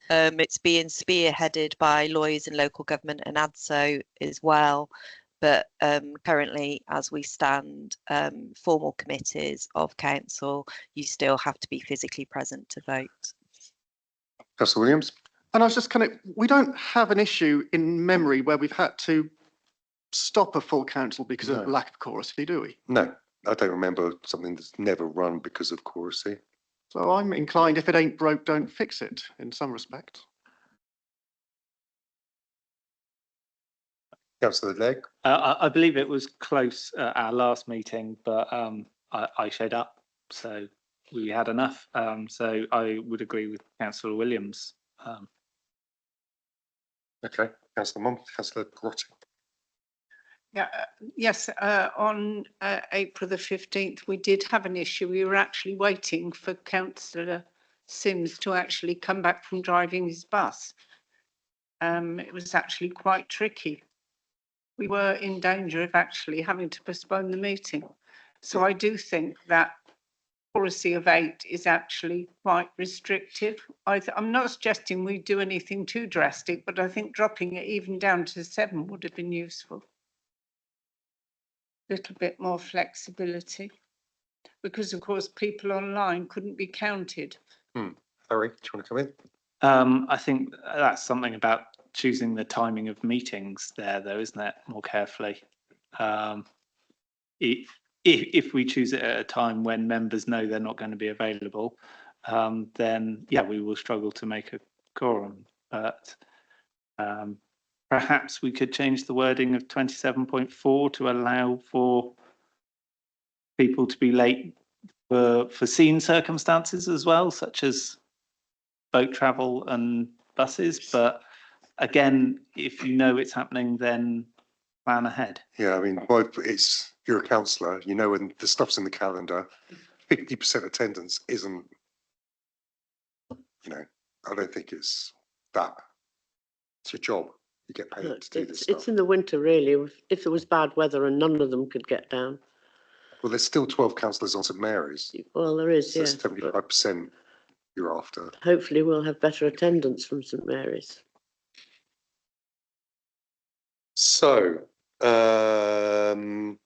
It's being spearheaded by lawyers in local government and ADSO as well. But currently, as we stand, formal committees of council, you still have to be physically present to vote. Councillor Williams? And I was just we don't have an issue in memory where we've had to stop a full council because of lack of choracy, do we? No, I don't remember something that's never run because of choracy. So I'm inclined, if it ain't broke, don't fix it in some respect. Councillor Legg? I believe it was close at our last meeting, but I showed up, so we had enough. So I would agree with Councillor Williams. Okay, Councillor Mumford, Councillor Grotty. Yeah, yes, on April the 15th, we did have an issue. We were actually waiting for Councillor Sims to actually come back from driving his bus. It was actually quite tricky. We were in danger of actually having to postpone the meeting. So I do think that policy of 8 is actually quite restrictive. I'm not suggesting we do anything too drastic, but I think dropping it even down to 7 would have been useful. Little bit more flexibility, because of course people online couldn't be counted. Harry, do you want to come in? I think that's something about choosing the timing of meetings there, though, isn't it? More carefully. If we choose it at a time when members know they're not going to be available, then yeah, we will struggle to make a quorum. But perhaps we could change the wording of 27.4 to allow for people to be late for foreseen circumstances as well, such as boat travel and buses. But again, if you know it's happening, then plan ahead. Yeah, I mean, you're a councillor, you know when the stuff's in the calendar, 50% attendance isn't you know, I don't think it's that. It's your job. You get paid Look, to do this it's stuff. in the winter, really. If it was bad weather and none of them could get down. Well, there's still 12 councillors on St Mary's. Well, there is, So yes. but 75% you're after. hopefully we'll have better attendance from St Mary's. So, so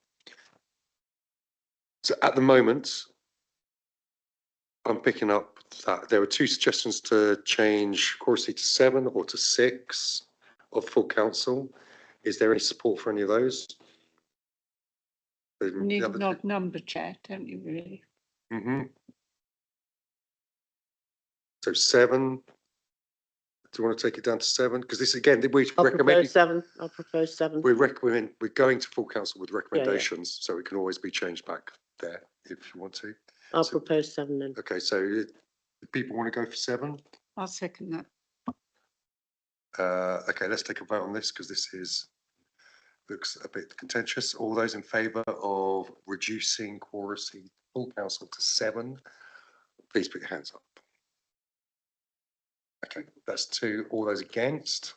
at the moment, I'm picking up that there were 2 suggestions to change Corsi to 7 or to 6 of full council. Is there any support for any of those? You need an odd number, Chair, don't you, really? So 7. Do you want to take it down to 7? Because this again, we I'll recommend. propose 7. I'll propose 7. We're going to full council with recommendations, so it can always be changed back there if you want to. I'll so- propose 7 then. Okay, so do people want to go for 7? I'll second that. Okay, let's take a vote on this because this looks a bit contentious. All those in favour of reducing Corsi full council to 7, please put your hands up. Okay, that's 2. All those against?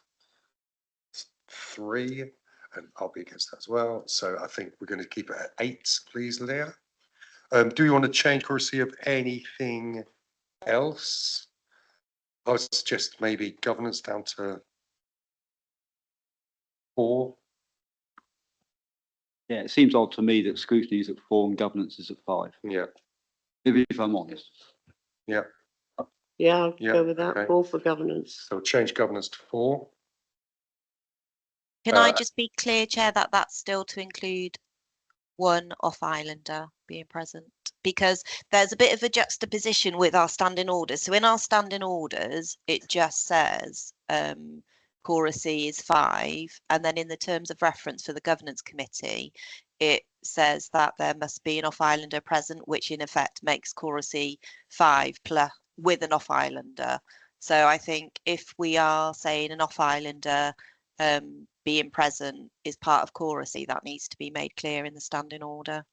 3, and I'll be against that as well. So I think we're going to keep it at 8, please, Leah. Do you want to change Corsi of anything else? I would suggest maybe governance down to 4. Yeah, it seems odd to me that scrutiny is at 4 and governance is at 5, Yeah, if I'm honest. yeah. Yeah, I'll Yeah, go with that. okay. 4 for governance. So change governance to 4. Can I just be clear, Chair, that that's still to include 1 off-islander being present? Because there's a bit of a juxtaposition with our standing orders. So in our standing orders, it just says Corsi is 5, and then in the terms of reference for the governance committee, it says that there must be an off-islander present, which in effect makes Corsi 5 plus with an off-islander. So I think if we are saying an off-islander being present is part of Corsi, that needs to be made clear in the standing order.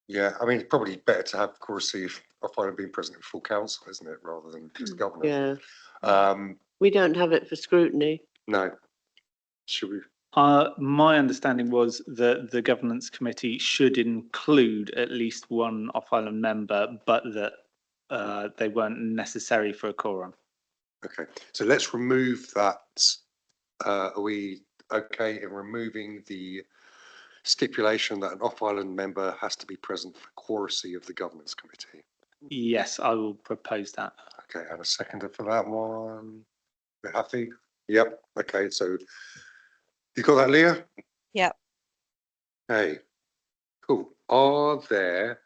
Yeah, I mean, it's probably better to have Corsi if I find it being present in full council, isn't it, rather than just governance. Yeah. We don't have it for scrutiny. No. Should we? My understanding was that the governance committee should include at least 1 off-island member, but that they weren't necessary for a quorum. Okay, so let's remove that. Are we okay in removing the stipulation that an off-island member has to be present for Corsi of the governance committee? Yes, I will propose that. Okay, and a seconder for that one. We're happy? Yep. Okay, so you got that, Leah? Yep. Hey, cool. Are there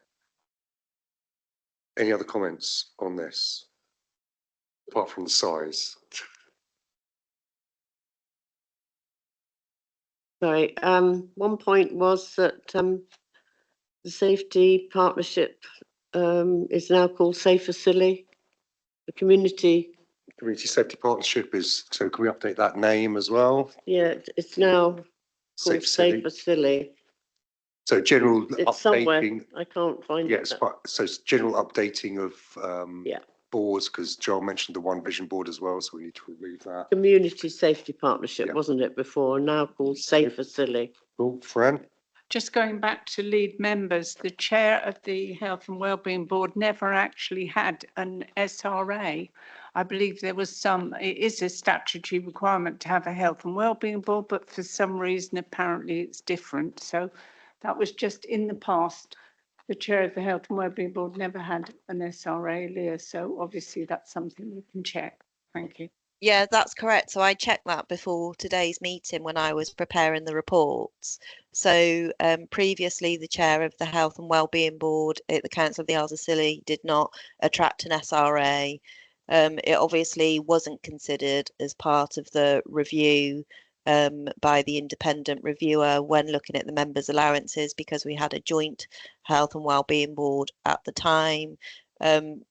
any other comments on this apart from the size? Sorry, one point was that the safety partnership is now called Safer Scilly. The community, Community Safety Partnership is, so can we update that name as well? yeah, it's now called Safe City. Safer Scilly. So general It's somewhere, updating. I can't find Yes, it. so it's general updating of Yeah. boards, because Joel mentioned the One Vision board as well, so we need to remove that. Community Safety Partnership, Yeah. wasn't it before, now called Safer Scilly. Cool, Fran? Just going back to lead members, the chair of the Health and Wellbeing Board never actually had an SRA. I believe there was it is a statutory requirement to have a Health and Wellbeing Board, but for some reason, apparently it's different. So that was just in the past. The chair of the Health and Wellbeing Board never had an SRA, Leah. So obviously that's something we can check. Thank you. Yeah, that's correct. So I checked that before today's meeting when I was preparing the reports. So previously, the chair of the Health and Wellbeing Board at the Council of the Isles of Scilly did not attract an SRA. It obviously wasn't considered as part of the review by the independent reviewer when looking at the members' allowances, because we had a joint Health and Wellbeing Board at the time.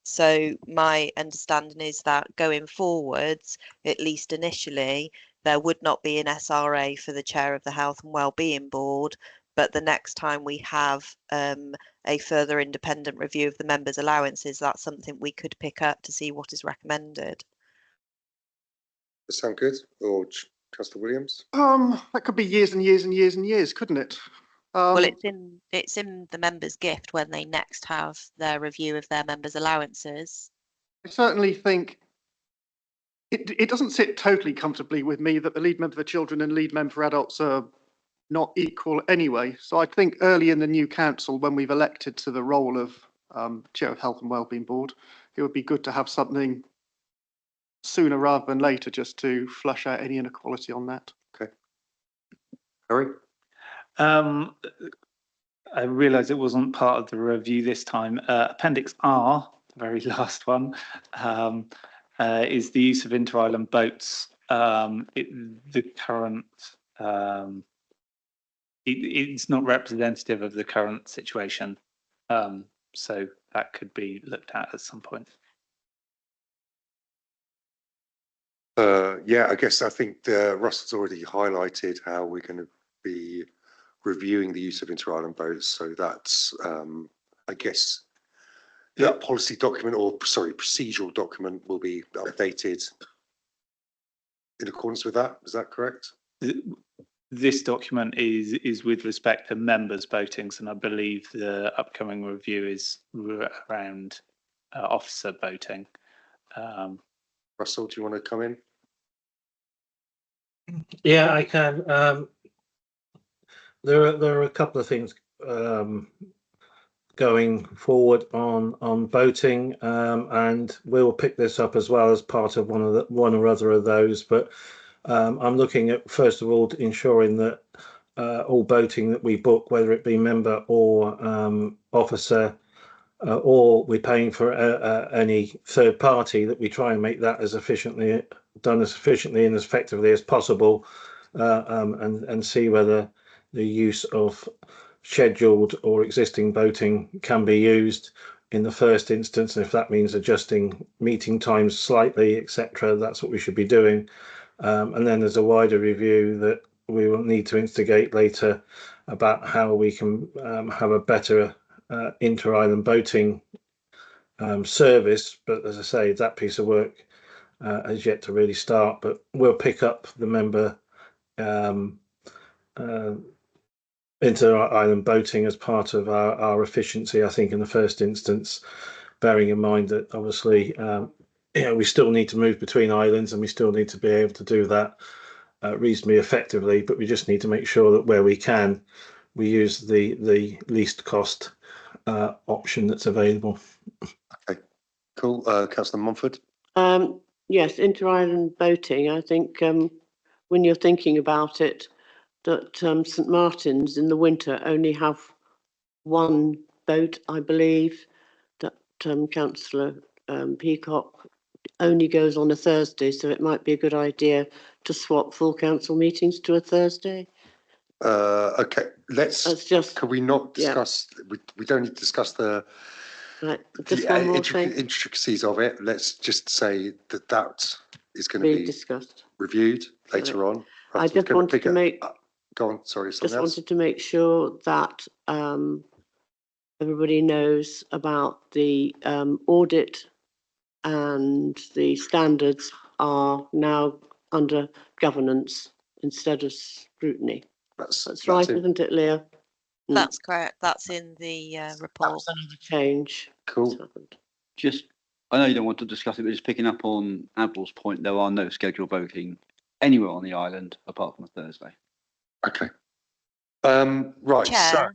So my understanding is that going forwards, at least initially, there would not be an SRA for the chair of the Health and Wellbeing Board, but the next time we have a further independent review of the members' allowances, that's something we could pick up to see what is recommended. Does that sound good? Or Councillor Williams? That could be years and years and years and years, couldn't it? Well, it's in the members' gift when they next have their review of their members' allowances. I certainly think it doesn't sit totally comfortably with me that the lead member for children and lead member for adults are not equal anyway. So I think early in the new council, when we've elected to the role of Chair of Health and Wellbeing Board, it would be good to have something sooner rather than later, just to flush out any inequality on that. Okay. Harry? I realise it wasn't part of the review this time. Appendix R, the very last one, is the use of inter-island boats. The current, it's not representative of the current situation, so that could be looked at some point. Yeah, I think Russell's already highlighted how we're going to be reviewing the use of inter-island boats. So that's, I guess, that policy document, or sorry, procedural document, will be updated in accordance with that. Is that correct? This document is with respect to members' boatings, and I believe the upcoming review is around officer boating. Russell, do you want to come in? Yeah, I can. There are a couple of things going forward on voting, and we'll pick this up as well as part of one or other of those. But I'm looking at, first of all, ensuring that all voting that we book, whether it be member or officer, or we're paying for any third party, that we try and make that as efficiently and as effectively as possible, and see whether the use of scheduled or existing voting can be used in the first instance, and if that means adjusting meeting times slightly, etc., that's what we should be doing. And then there's a wider review that we will need to instigate later about how we can have a better inter-island voting service. But as I say, that piece of work has yet to really start, but we'll pick up the member inter-island voting as part of our efficiency, I think, in the first instance, bearing in mind that obviously we still need to move between islands, and we still need to be able to do that reasonably effectively, but we just need to make sure that where we can, we use the least cost option that's available. Okay, cool. Councillor Mumford? Yes, inter-island voting. I think when you're thinking about it, that St Martin's in the winter only have one boat, I believe, that Councillor Peacock only goes on a Thursday, so it might be a good idea to swap full council meetings to a Thursday. Okay, That's just, can we not discuss, we don't need to discuss the right, just one more thing intricacies of it. Let's just say that is going to be discussed. reviewed later on. I just wanted to make, go on, sorry, just wanted to make sure that everybody knows about the audit, and the standards are now under governance instead of scrutiny. That's right, isn't it, Leah? That's correct. That's in the report. That's another change. Cool. Just, I know you don't want to discuss it, but just picking up on Avril's point, there are no scheduled voting anywhere on the island apart from a Thursday. Okay. Right. Chair, so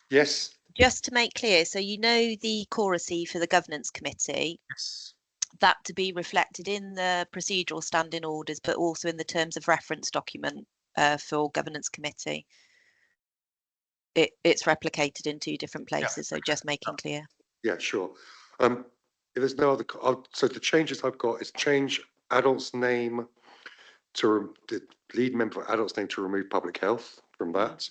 yes. Just to make clear, so you know the choracy for the governance committee, Yes. that to be reflected in the procedural standing orders, but also in the terms of reference document for governance committee. It's replicated in two different places, so just making clear. Yeah, sure. If there's no other, so the changes I've got is change adult's name to the lead member for adult's name to remove public health from that.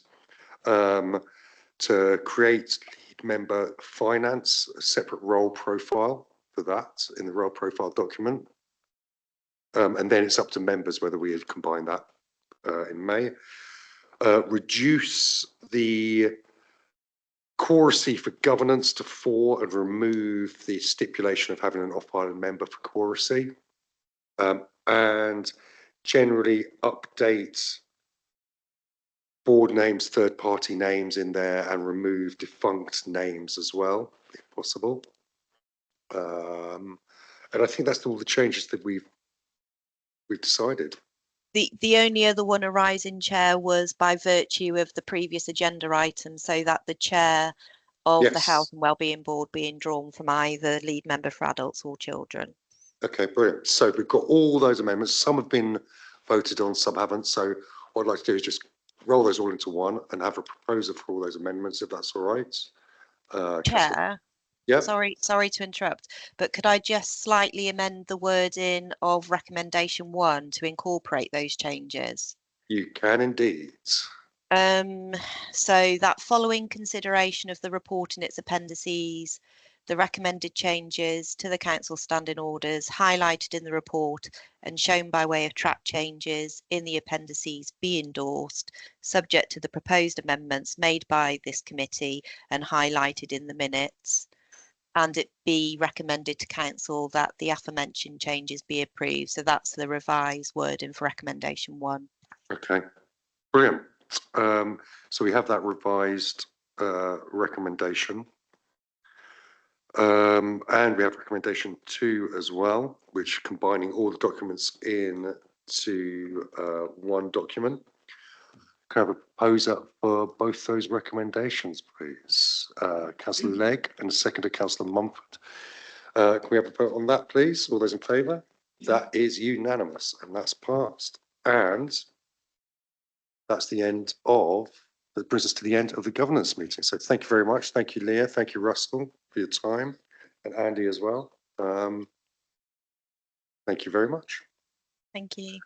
To create lead member finance, a separate role profile for that in the role profile document. And then it's up to members whether we combine that in May. reduce the quoracy for governance to 4 and remove the stipulation of having an off-island member for quoracy, and generally update board names, third-party names in there, and remove defunct names as well, if possible. And I think that's all the changes that we've decided. The only other one arising, Chair, was by virtue of the previous agenda item, so that the chair of the Yes. Health and Wellbeing Board being drawn from either lead member for adults or children. Okay, brilliant. So we've got all those amendments. Some have been voted on, some haven't. So what I'd like to do is just roll those all into one and have a proposer for all those amendments, if that's all right. Chair, Yeah, sorry to interrupt, but could I just slightly amend the wording of recommendation 1 to incorporate those changes? you can indeed. So that following consideration of the report and its appendices, the recommended changes to the council standing orders highlighted in the report and shown by way of track changes in the appendices be endorsed, subject to the proposed amendments made by this committee and highlighted in the minutes. And it be recommended to council that the aforementioned changes be approved. So that's the revised wording for recommendation 1. Okay, brilliant. So we have that revised recommendation. And we have recommendation 2 as well, which combining all the documents into one document. Can I have a proposer for both those recommendations, please? Councillor Legg and second to Councillor Mumford. Can we have a vote on that, please? All those in favour? That is unanimous and that's passed. And that's the end of, that brings us to the end of the governance meeting. So thank you very much. Thank you, Leah. Thank you, Russell, for your time, and Andy as well. Thank you very much. Thank you.